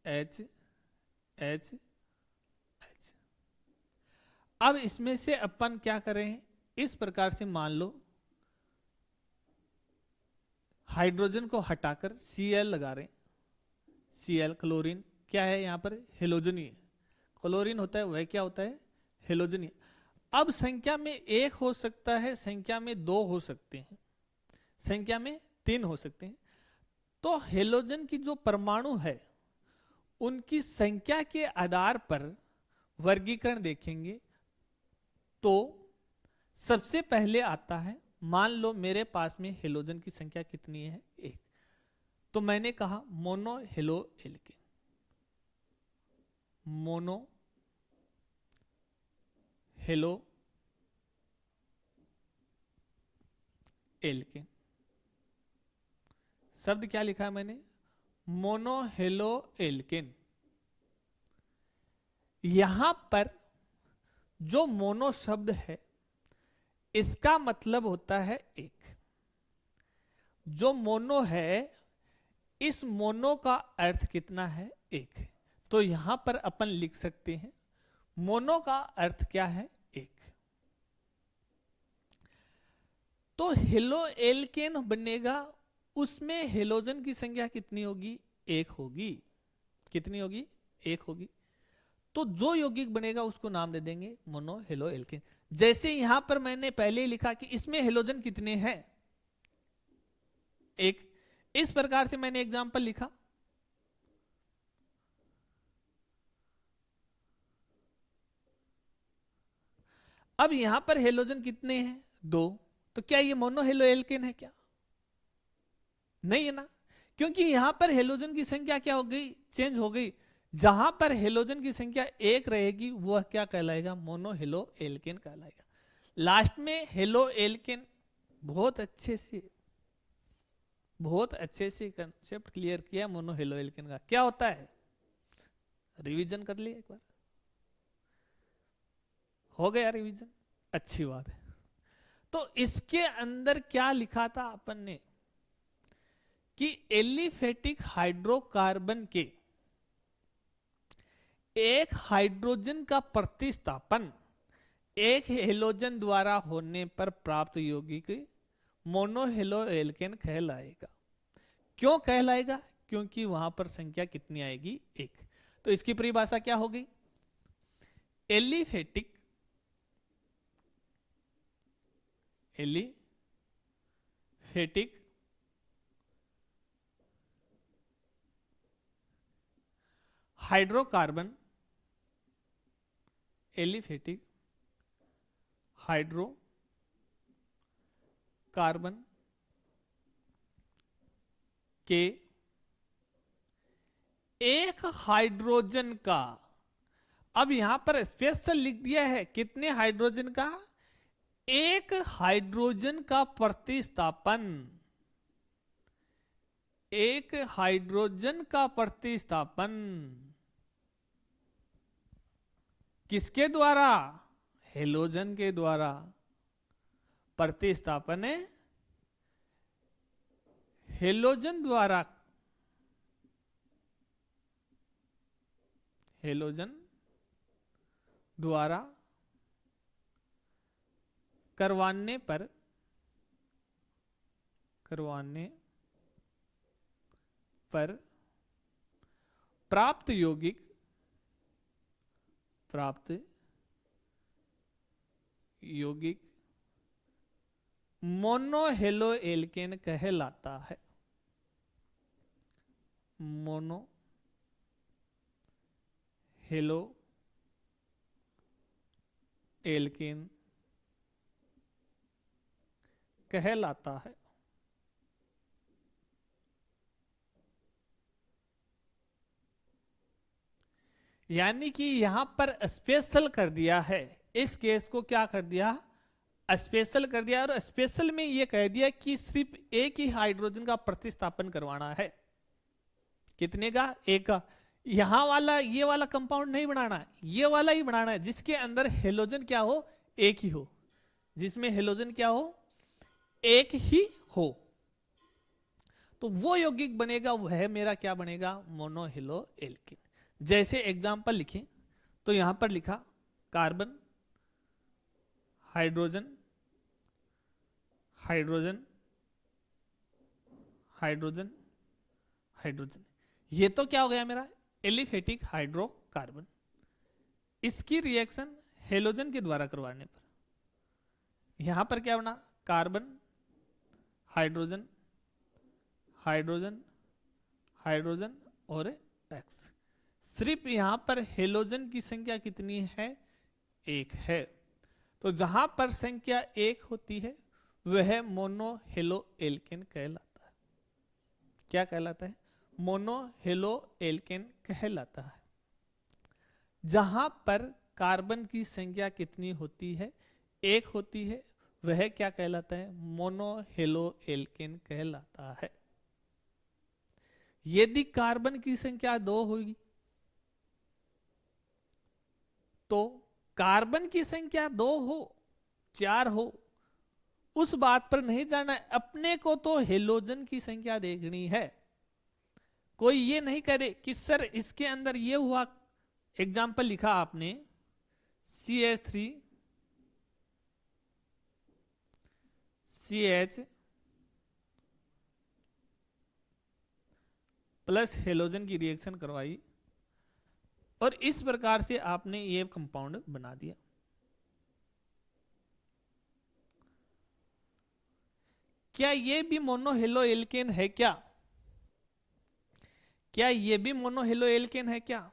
H H H. अब इसमें से अपन क्या करें, इस प्रकार से मान लो हाइड्रोजन को हटाकर Cl लगा रहे हैं। Cl क्लोरीन क्या है, यहां पर हेलोजन ही है। क्लोरीन होता है वह क्या होता है, हेलोजन ही। अब संख्या में 1 हो सकता है, संख्या में 2 हो सकते हैं, संख्या में 3 हो सकते हैं। तो हेलोजन की जो परमाणु है उनकी संख्या के आधार पर वर्गीकरण देखेंगे तो सबसे पहले आता है, मान लो मेरे पास में हेलोजन की संख्या कितनी है, 1। तो मैंने कहा mono halo alkane, mono halo alkane. शब्द क्या लिखा है मैंने, मोनो हेलो एल्केन। यहां पर जो मोनो शब्द है इसका मतलब होता है 1। जो मोनो है, इस मोनो का अर्थ कितना है, 1। तो यहां पर अपन लिख सकते हैं मोनो का अर्थ क्या है, 1। तो हेलो एल्केन बनेगा, उसमें हेलोजन की संख्या कितनी होगी, 1 होगी। कितनी होगी, 1 होगी। तो जो यौगिक बनेगा उसको नाम दे देंगे मोनो हेलो एल्केन। जैसे यहां पर मैंने पहले ही लिखा कि इसमें हेलोजन कितने हैं, 1। इस प्रकार से मैंने एग्जांपल लिखा। अब यहां पर हेलोजन कितने हैं, 2। तो क्या ये मोनो हेलो एल्केन है क्या, नहीं है ना, क्योंकि यहां पर हेलोजन की संख्या क्या हो गई, चेंज हो गई। जहां पर हेलोजन की संख्या 1 रहेगी वह क्या कहलाएगा, मोनो हेलो एल्केन कहलाएगा। लास्ट में हेलो एल्केन, बहुत अच्छे से कंसेप्ट क्लियर किया मोनो हेलो एल्केन का क्या होता है, रिवीजन कर लिया एक बार, हो गया रिवीजन, अच्छी बात है। तो इसके अंदर क्या लिखा था अपन ने कि एलिफेटिक हाइड्रोकार्बन के एक हाइड्रोजन का प्रतिस्थापन एक हेलोजन द्वारा होने पर प्राप्त यौगिक मोनो हेलो एल्केन कहलाएगा। क्यों कहलाएगा, क्योंकि वहां पर संख्या कितनी आएगी, 1। तो इसकी परिभाषा क्या होगी, एलिफेटिक हाइड्रोकार्बन, एलिफेटिक हाइड्रोकार्बन के एक हाइड्रोजन का, अब यहां पर स्पेशल लिख दिया है कितने हाइड्रोजन का, एक हाइड्रोजन का प्रतिस्थापन, एक हाइड्रोजन का प्रतिस्थापन किसके द्वारा, हेलोजन के द्वारा। प्रतिस्थापन है हेलोजन द्वारा, हेलोजन द्वारा करवाने पर प्राप्त यौगिक मोनो हेलो एल्केन कहलाता है, मोनो हेलो एल्केन कहलाता है। यानी कि यहां पर स्पेशल कर दिया है, इस केस को क्या कर दिया, स्पेशल कर दिया, और स्पेशल में ये कह दिया कि सिर्फ एक ही हाइड्रोजन का प्रतिस्थापन करवाना है। कितने का? एक का। यहां वाला ये वाला कंपाउंड नहीं बनाना है, ये वाला ही बनाना है जिसके अंदर हेलोजन क्या हो? एक ही हो। जिसमें हेलोजन क्या हो? एक ही हो। तो वो यौगिक बनेगा, वो है मेरा क्या बनेगा? मोनोहेलो एल्किन। जैसे एग्जांपल लिखें तो यहां पर लिखा carbon, hydrogen, hydrogen, hydrogen, hydrogen. ये तो क्या हो गया मेरा? Aliphatic hydrocarbon. इसकी रिएक्शन हेलोजन के द्वारा करवाने पर यहां पर क्या बना? कार्बन, हाइड्रोजन, हाइड्रोजन, हाइड्रोजन और एक्स। सिर्फ यहां पर हेलोजन की संख्या कितनी है? एक है। तो जहां पर संख्या एक होती है वह मोनोहेलो एल्केन कहलाता है। क्या कहलाता है? मोनोहेलो एल्केन कहलाता है। जहां पर कार्बन की संख्या कितनी होती है? एक होती है, वह क्या कहलाता है? मोनोहेलो एल्केन कहलाता है। यदि कार्बन की संख्या 2 होगी तो कार्बन की संख्या 2 हो, 4 हो, उस बात पर नहीं जाना है। अपने को तो हेलोजन की संख्या देखनी है। कोई ये नहीं करे कि सर इसके अंदर ये हुआ। एग्जाम्पल लिखा आपने CH3 CH प्लस हेलोजन की रिएक्शन करवाई और इस प्रकार से आपने ये कंपाउंड बना दिया। क्या ये भी मोनोहेलो एल्केन है? क्या ये भी मोनोहेलो एल्केन है क्या?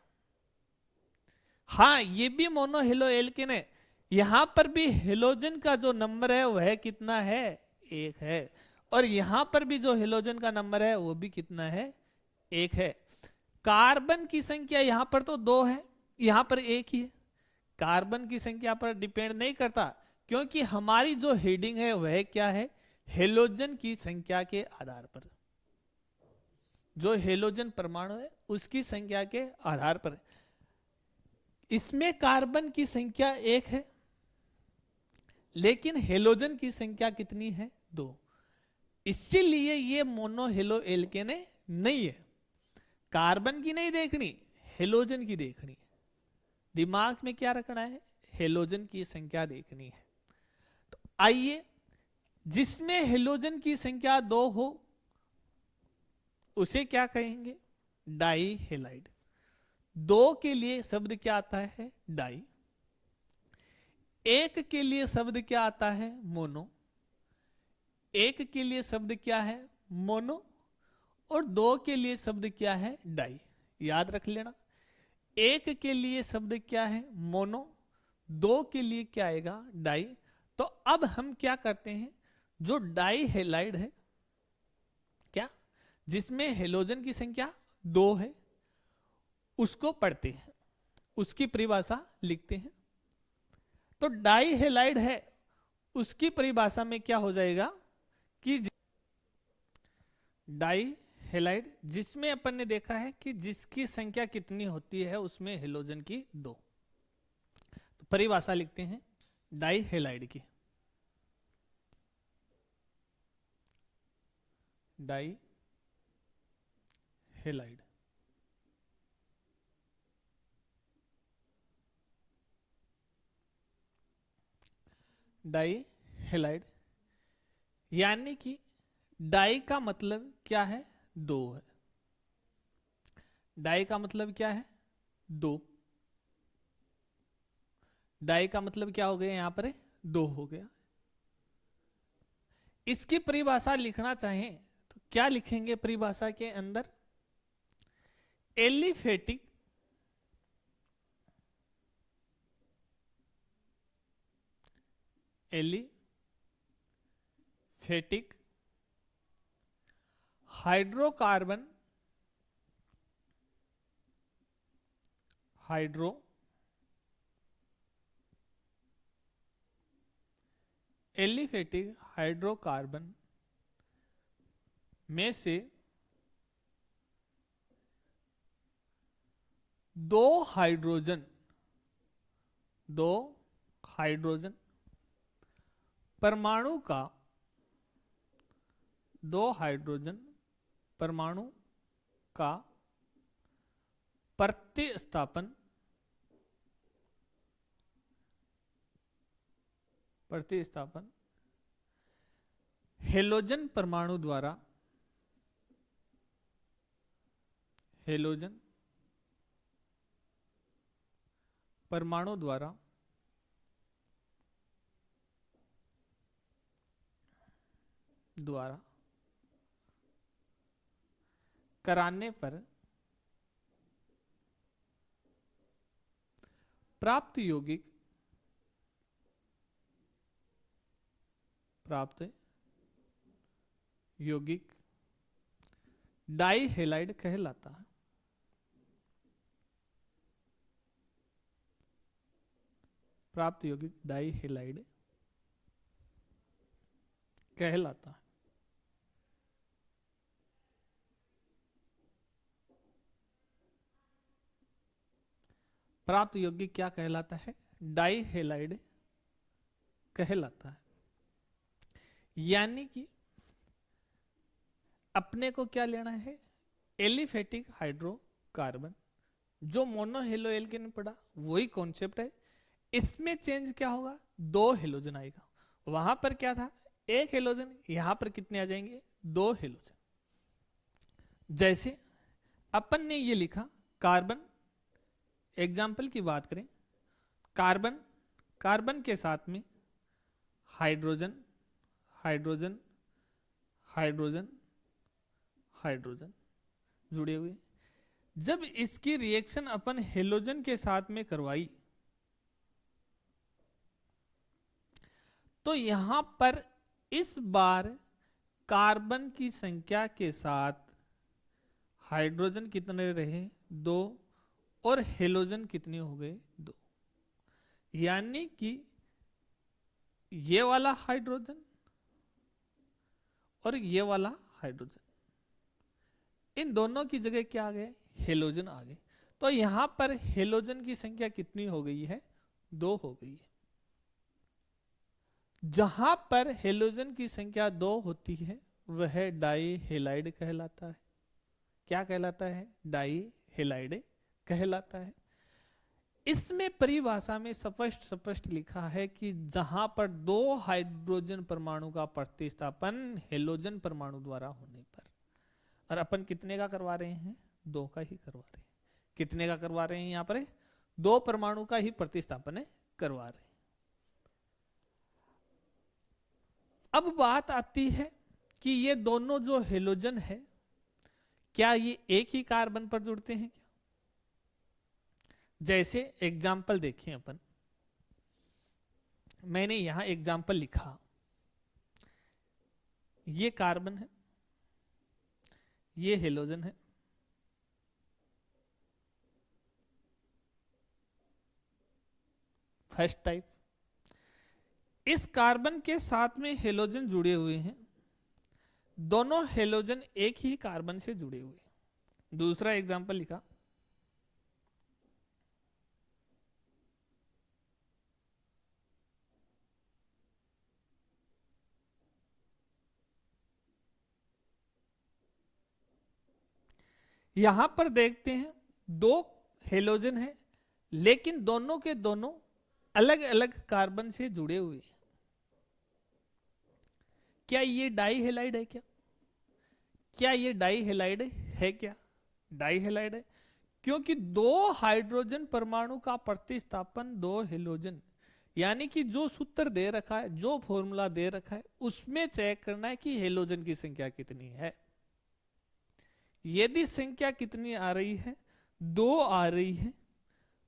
हाँ, ये भी मोनोहेलो एल्केन है। यहां पर भी हेलोजन का जो नंबर है वह कितना है? एक है। और यहां पर भी जो हेलोजन का नंबर है वो भी कितना है? एक है। कार्बन की संख्या यहां पर तो 2 है, यहां पर एक ही है। कार्बन की संख्या पर डिपेंड नहीं करता, क्योंकि हमारी जो हेडिंग है वह क्या है? हेलोजन की संख्या के आधार पर। जो हेलोजन परमाणु है उसकी संख्या के आधार पर। इसमें कार्बन की संख्या 1 है, लेकिन हेलोजन की संख्या कितनी है? 2। इसीलिए ये मोनोहेलो एल्केन नहीं है। कार्बन की नहीं देखनी, हेलोजन की देखनी। दिमाग में क्या रखना है? हेलोजन की संख्या देखनी है। तो आइए, जिसमें हेलोजन की संख्या 2 हो उसे क्या कहेंगे? Die halide. 2 के लिए शब्द क्या आता है? डाई। 1 के लिए शब्द क्या आता है? मोनो। 1 के लिए शब्द क्या है? मोनो। और 2 के लिए शब्द क्या है? डाई। याद रख लेना। 1 के लिए शब्द क्या है? मोनो। 2 के लिए क्या आएगा? डाई। तो अब हम क्या करते हैं? जो डाई हेलाइड है, क्या जिसमें हेलोजन की संख्या 2 है, उसको पढ़ते हैं, उसकी परिभाषा लिखते हैं। तो डाई हेलाइड है, उसकी परिभाषा में क्या हो जाएगा कि डाई हेलाइड जिसमें अपन ने देखा है कि जिसकी संख्या कितनी होती है उसमें हेलोजन की 2। तो परिभाषा लिखते हैं डाई हेलाइड की। डाई हेलाइड डाई हेलाइड यानी कि डाई का मतलब क्या है? 2 है। डाई का मतलब क्या है? 2। डाई का मतलब क्या हो गया? यहां पर 2 हो गया। इसकी परिभाषा लिखना चाहें तो क्या लिखेंगे परिभाषा के अंदर? Aliphatic aliphatic hydrocarbon hydro aliphatic hydrocarbon में से दो हाइड्रोजन परमाणु का प्रतिस्थापन हेलोजन परमाणु द्वारा कराने पर प्राप्त यौगिक डाई हेलाइड कहलाता है। प्राप्त यौगिक डाई हेलाइड कहलाता है। प्राप्त यौगिक क्या कहलाता है? डाई हेलाइड कहलाता है। यानी कि अपने को क्या लेना है? एलिफेटिक हाइड्रोकार्बन, जो मोनोहेलो एल्केन में पड़ा वही कॉन्सेप्ट है। इसमें चेंज क्या होगा? दो हेलोजन आएगा। वहां पर क्या था? एक हेलोजन, यहां पर कितने आ जाएंगे? दो हेलोजन। जैसे अपन ने ये लिखा कार्बन, एग्जाम्पल की बात करें, कार्बन के साथ में हाइड्रोजन जुड़े हुए। जब इसकी रिएक्शन अपन हेलोजन के साथ में करवाई तो यहां पर इस बार कार्बन की संख्या के साथ हाइड्रोजन कितने रहे? दो, और हेलोजन कितने हो गए? दो। यानी कि ये वाला हाइड्रोजन और ये वाला हाइड्रोजन, इन दोनों की जगह क्या आ गए? हेलोजन आ गए। तो यहां पर हेलोजन की संख्या कितनी हो गई है? दो हो गई है। जहां पर हेलोजन की संख्या दो होती है वह डाई हेलाइड कहलाता है। क्या कहलाता है? डाई हेलाइड कहलाता है। इसमें परिभाषा में स्पष्ट लिखा है कि जहां पर दो हाइड्रोजन परमाणु का प्रतिस्थापन हेलोजन परमाणु द्वारा होने पर, और अपन कितने का करवा रहे हैं? दो का ही करवा रहे हैं। कितने का करवा रहे हैं? यहां पर दो परमाणु का ही प्रतिस्थापन करवा रहे हैं। अब बात आती है कि ये दोनों जो हेलोजन है, क्या ये एक ही कार्बन पर जुड़ते हैं क्या? जैसे एग्जाम्पल देखें अपन, मैंने यहां एग्जाम्पल लिखा, ये कार्बन है, ये हेलोजन है, फर्स्ट टाइप। इस कार्बन के साथ में हेलोजन जुड़े हुए हैं, दोनों हेलोजन एक ही कार्बन से जुड़े हुए हैं। दूसरा एग्जाम्पल लिखा, यहां पर देखते हैं दो हेलोजन है लेकिन दोनों के दोनों अलग अलग कार्बन से जुड़े हुए हैं। क्या ये डाई हेलाइड है? क्या ये डाई हेलाइड है? क्या डाई हेलाइड है? क्योंकि दो हाइड्रोजन परमाणु का प्रतिस्थापन दो हेलोजन, यानी कि जो सूत्र दे रखा है, जो फॉर्मूला दे रखा है, उसमें चेक करना है कि हेलोजन की संख्या कितनी है। यदि संख्या कितनी आ रही है? दो आ रही है,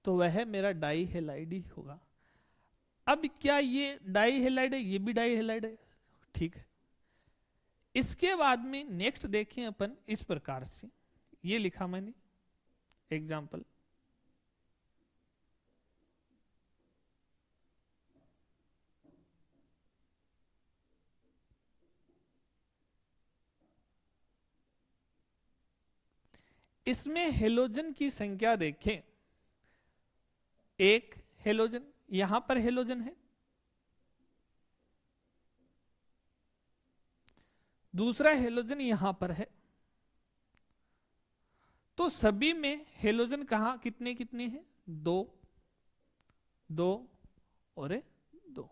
तो वह मेरा डाई हेलाइड ही होगा। अब क्या ये डाई हेलाइड है? ये भी डाई हेलाइड है, ठीक है। इसके बाद में नेक्स्ट देखें अपन इस प्रकार से, ये लिखा मैंने एग्जाम्पल, इसमें हेलोजन की संख्या देखें, एक हेलोजन, यहां पर हेलोजन है, दूसरा हेलोजन यहां पर है। तो सभी में हेलोजन कहां कितने कितने हैं? दो, दो और दो।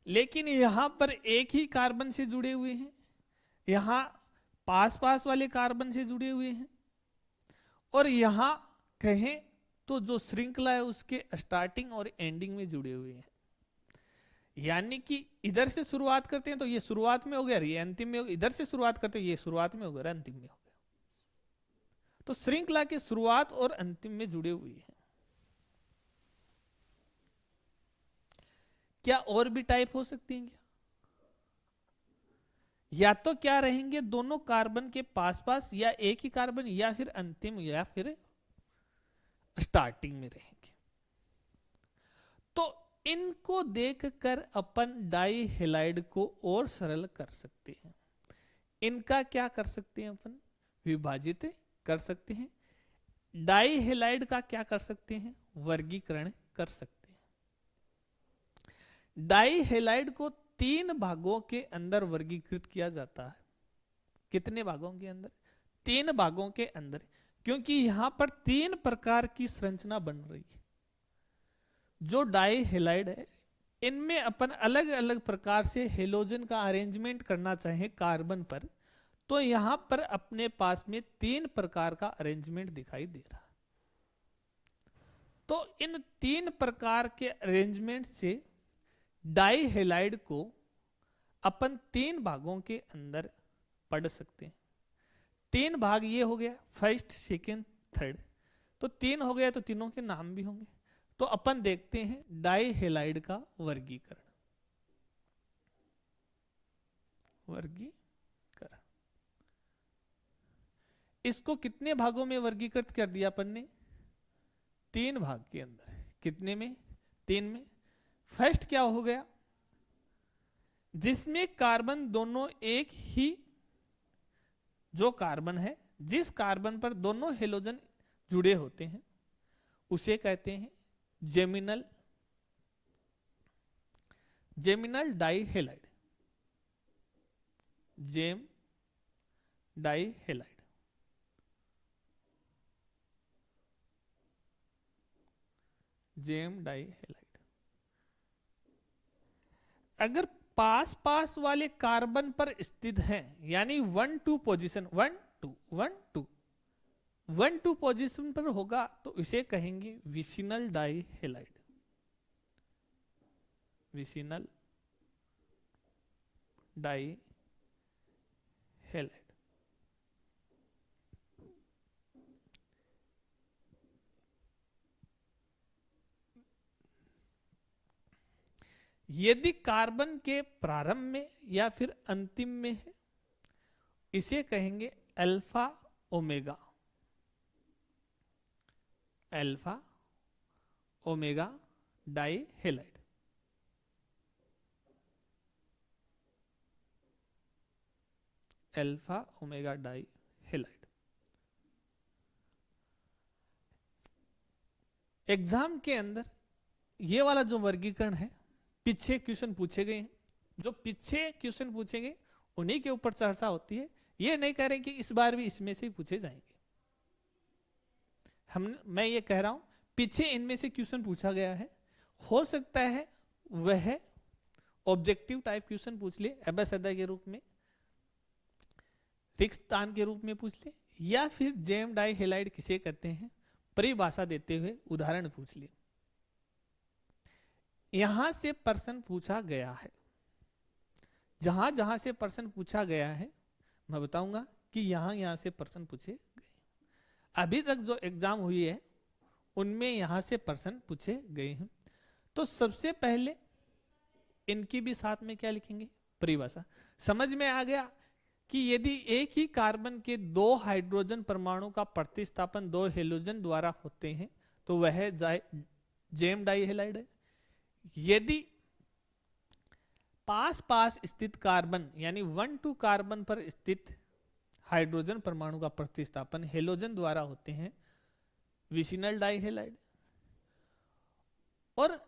लेकिन यहां पर एक ही कार्बन से जुड़े हुए हैं, यहां पास पास वाले कार्बन से जुड़े हुए हैं, और यहां कहें तो जो श्रृंखला है उसके स्टार्टिंग और एंडिंग में जुड़े हुए हैं। यानी कि इधर से शुरुआत करते हैं तो ये शुरुआत में हो गया, ये अंतिम में हो गया, इधर से शुरुआत करते हैं ये शुरुआत में हो गया, अंतिम में हो गया। तो श्रृंखला के शुरुआत और अंतिम में जुड़े हुए हैं। क्या और भी टाइप हो सकती हैं क्या? या तो क्या रहेंगे दोनों कार्बन के पास पास, या एक ही कार्बन, या फिर अंतिम, या फिर स्टार्टिंग में रहेंगे। तो इनको देखकर अपन डाई हेलाइड को और सरल कर सकते हैं। इनका क्या कर सकते हैं अपन? विभाजित कर सकते हैं। डाई हेलाइड का क्या कर सकते हैं? वर्गीकरण कर सकते हैं। डाई हेलाइड को 3 भागों के अंदर वर्गीकृत किया जाता है। कितने भागों के अंदर? 3 भागों के अंदर, क्योंकि यहां पर 3 प्रकार की संरचना बन रही है। जो डाई हेलाइड है, इनमें अपन अलग अलग प्रकार से हेलोजन का अरेंजमेंट करना चाहें कार्बन पर, तो यहां पर अपने पास में 3 प्रकार का अरेंजमेंट दिखाई दे रहा है। तो इन 3 प्रकार के अरेंजमेंट से डाई हेलाइड को अपन 3 भागों के अंदर पढ़ सकते हैं। 3 भाग ये हो गया, फर्स्ट, सेकंड, थर्ड। तो 3 हो गया तो तीनों के नाम भी होंगे। तो अपन देखते हैं डाई हेलाइड का वर्गीकरण। वर्गीकरण इसको कितने भागों में वर्गीकृत कर दिया अपन ने? 3 भाग के अंदर। कितने में? 3 में। फर्स्ट क्या हो गया? जिसमें कार्बन दोनों एक ही, जो कार्बन है, जिस कार्बन पर दोनों हेलोजन जुड़े होते हैं उसे कहते हैं geminal di halide. Gem di halide. Gem di halide. अगर पास पास वाले कार्बन पर स्थित हैं, यानी 1-2 पोजीशन, 1-2 पोजीशन पर होगा तो इसे कहेंगे vicinal die halide. Vicinal die halide. यदि कार्बन के प्रारंभ में या फिर अंतिम में है, इसे कहेंगे alpha omega. Alpha omega die halide. Alpha omega die halide. Exam के अंदर ये वाला जो वर्गीकरण है, पीछे क्वेश्चन पूछे गए हैं। जो पीछे क्वेश्चन पूछे गए उन्हीं के ऊपर चर्चा होती है। ये नहीं कह रहे कि इस बार भी इसमें से ही पूछे जाएंगे। मैं ये कह रहा हूं पीछे इनमें से क्वेश्चन पूछा गया है, हो सकता है वह ऑब्जेक्टिव टाइप क्वेश्चन पूछ ले, एबसदा के रूप में, रिक्त स्थान के रूप में पूछ ले, या फिर जेम डाई हेलाइड किसे कहते हैं परिभाषा देते हुए उदाहरण पूछ ले। यहां से प्रश्न पूछा गया है। जहां जहां से प्रश्न पूछा गया है मैं बताऊंगा कि यहां से प्रश्न पूछे गए। अभी तक जो एग्जाम हुई है उनमें यहां से प्रश्न पूछे गए हैं। तो सबसे पहले इनकी भी साथ में क्या लिखेंगे? परिभाषा। समझ में आ गया कि यदि एक ही कार्बन के 2 हाइड्रोजन परमाणु का प्रतिस्थापन 2 हेलोजन द्वारा होते हैं तो वह जेम डाई हेलाइड है। यदि पास पास स्थित कार्बन यानी 1-2 कार्बन पर स्थित हाइड्रोजन परमाणु का प्रतिस्थापन हेलोजन द्वारा होते हैं विसिनल डाइहेलाइड। और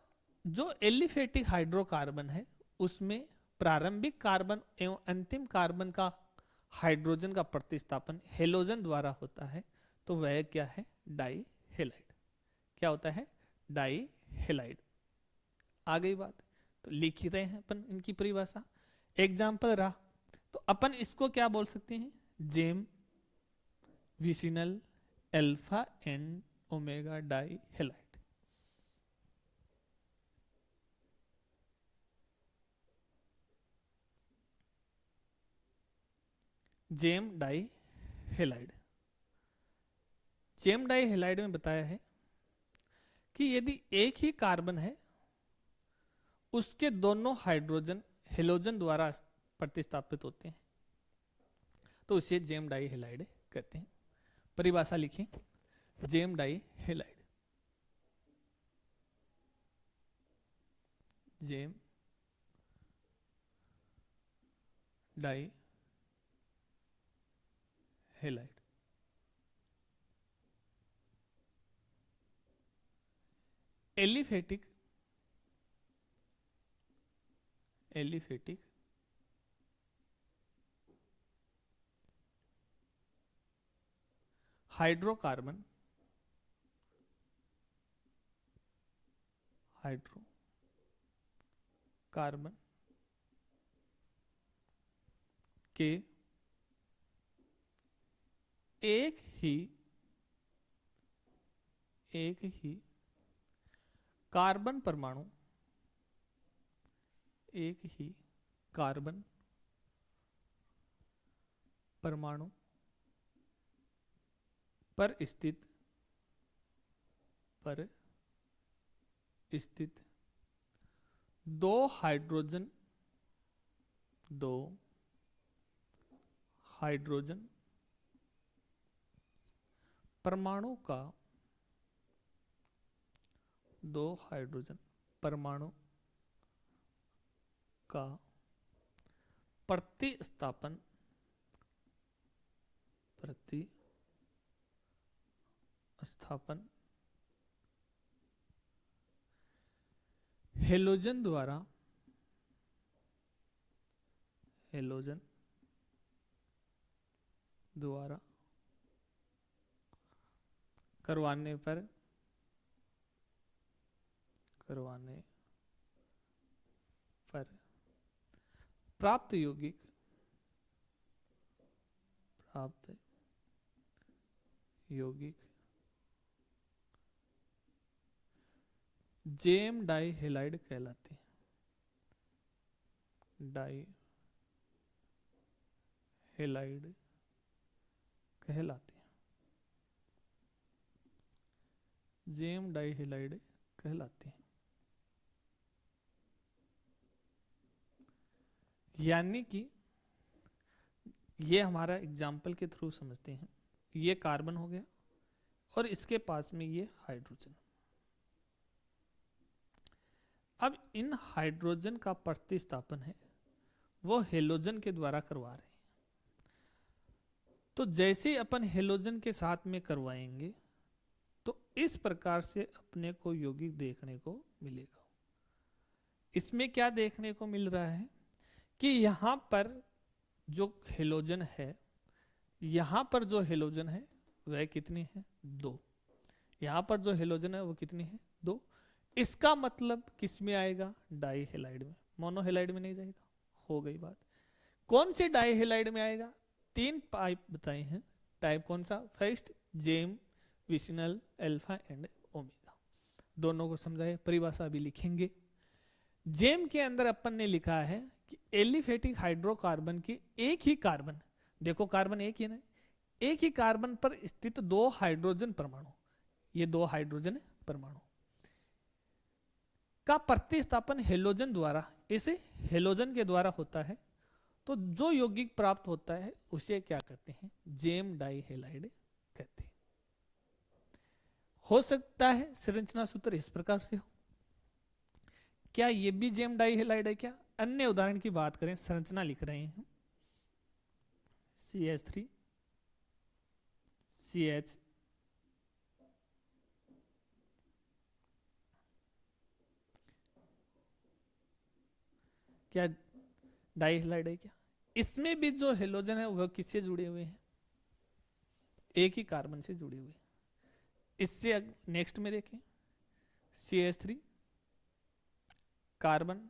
जो एलिफेटिक हाइड्रोकार्बन है उसमें प्रारंभिक कार्बन एवं अंतिम कार्बन का हाइड्रोजन का प्रतिस्थापन हेलोजन द्वारा होता है, तो वह क्या है? डाइहेलाइड। क्या होता है? डाइहेलाइड। आ गई बात, तो लिख ही रहे हैं अपन इनकी परिभाषा। एग्जाम्पल रहा तो अपन इसको क्या बोल सकते हैं? Gem vicinal alpha and omega dihalide. Gem dihalide. Gem dihalide में बताया है कि यदि एक ही कार्बन है उसके दोनों हाइड्रोजन हेलोजन द्वारा प्रतिस्थापित होते हैं, तो उसे जेम डाइहेलाइड कहते हैं। परिभाषा लिखें, gem dihalide. Gem dihalide. Aliphatic hydrocarbon के एक ही कार्बन परमाणु पर स्थित दो हाइड्रोजन परमाणु का प्रतिस्थापन हेलोजन द्वारा करवाने पर प्राप्त यौगिक जेम डाइहेलाइड कहलाते हैं। जेम डाइहेलाइड कहलाते हैं। यानी कि ये हमारा एग्जाम्पल के थ्रू समझते हैं। ये कार्बन हो गया और इसके पास में ये हाइड्रोजन। अब इन हाइड्रोजन का प्रतिस्थापन है वो हेलोजन के द्वारा करवा रहे हैं। तो जैसे अपन हेलोजन के साथ में करवाएंगे तो इस प्रकार से अपने को यौगिक देखने को मिलेगा। इसमें क्या देखने को मिल रहा है कि यहां पर जो हेलोजन है, वह कितनी है? 2। यहां पर जो हेलोजन है वो कितनी है? 2। इसका मतलब किस में आएगा? डाइहेलाइड में। मोनोहेलाइड में नहीं जाएगा। हो गई बात। कौन से डाइहेलाइड में आएगा? 3 टाइप बताए हैं। टाइप कौन सा? First gem vicinal alpha and omega. दोनों को समझाए, परिभाषा भी लिखेंगे। जेम के अंदर अपन ने लिखा है कि एलिफेटिक हाइड्रोकार्बन की एक ही कार्बन, देखो कार्बन एक ही ना, एक ही कार्बन पर स्थित 2 हाइड्रोजन परमाणु, ये 2 हाइड्रोजन परमाणु का प्रतिस्थापन हेलोजन द्वारा, इसे हेलोजन के द्वारा होता है। तो जो यौगिक प्राप्त होता है उसे क्या कहते हैं? जेम डाइहेलाइड कहते हैं। हो सकता है संरचना सूत्र इस प्रकार से हो। क्या ये भी जेम डाइहेलाइड है क्या? अन्य उदाहरण की बात करें, संरचना लिख रहे हैं CH3 CH क्या डाई हेलाइड है क्या? इसमें भी जो हेलोजन है वह किससे जुड़े हुए हैं? एक ही कार्बन से जुड़े हुए हैं। इससे नेक्स्ट में देखें, CH3 कार्बन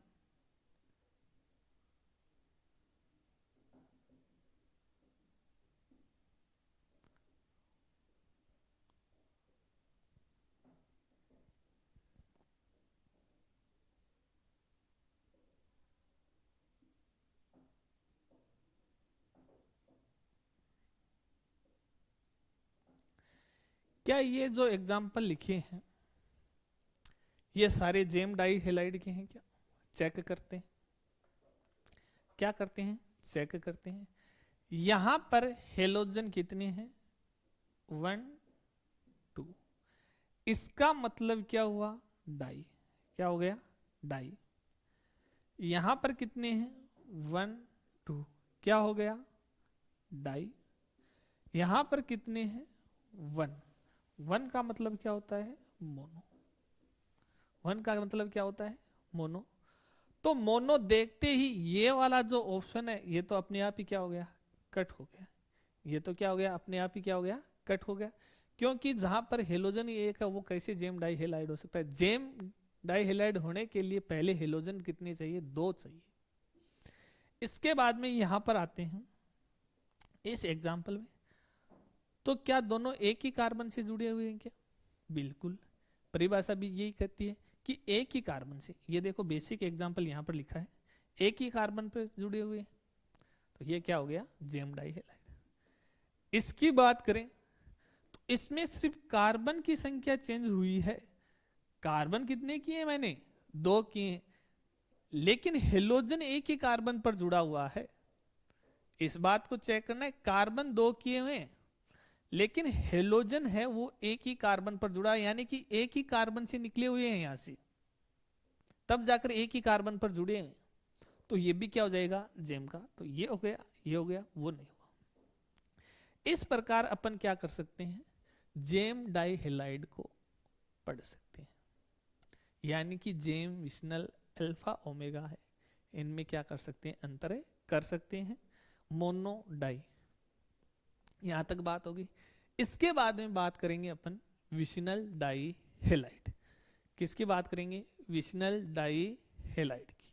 क्या ये जो एग्जाम्पल लिखे हैं ये सारे जेम डाई हेलाइड के हैं क्या? चेक करते हैं, क्या करते हैं, चेक करते हैं। यहां पर हेलोजन कितने हैं? 1 2। इसका मतलब क्या हुआ? डाई। क्या हो गया? डाई। यहां पर कितने हैं? 1 2। क्या हो गया? डाई। यहां पर कितने हैं? 1। 1 का मतलब क्या होता है? मोनो। 1 का मतलब क्या होता है? मोनो। तो मोनो देखते ही ये वाला जो ऑप्शन है ये तो अपने आप ही क्या हो गया? कट हो गया। ये तो क्या हो गया? अपने आप ही क्या हो गया? कट हो गया। क्योंकि जहां पर हेलोजन ही एक है वो कैसे जेम डाई हेलाइड हो सकता है? जेम डाई हेलाइड होने के लिए पहले हेलोजन कितने चाहिए? 2 चाहिए। इसके बाद में यहां पर आते हैं इस एग्जाम्पल में, तो क्या दोनों एक ही कार्बन से जुड़े हुए हैं क्या? बिल्कुल। परिभाषा भी यही कहती है कि एक ही कार्बन से, ये देखो बेसिक एग्जांपल यहां पर लिखा है, एक ही कार्बन पर जुड़े हुए हैं। तो ये क्या हो गया? Gem di halide. इसकी बात करें तो इसमें सिर्फ कार्बन की संख्या चेंज हुई है। कार्बन कितने किए मैंने? 2 किए। लेकिन हेलोजन एक ही कार्बन पर जुड़ा हुआ है। इस बात को चेक करना है, कार्बन 2 किए हुए हैं लेकिन हेलोजन है वो एक ही कार्बन पर जुड़ा है, यानी कि एक ही कार्बन से निकले हुए हैं यहां से, तब जाकर एक ही कार्बन पर जुड़े हैं। तो ये भी क्या हो जाएगा? जेम का। तो ये हो गया, ये हो गया, वो नहीं हुआ। इस प्रकार अपन क्या कर सकते हैं? जेम डाई हेलाइड को पढ़ सकते हैं। यानी कि जेम विशनल अल्फा ओमेगा है, इनमें क्या कर सकते हैं? अंतर कर सकते हैं। मोनो डाई, यहां तक बात होगी। इसके बाद में बात करेंगे अपन विशनल डाई हेलाइड। किसकी बात करेंगे? विशनल डाई हेलाइड की।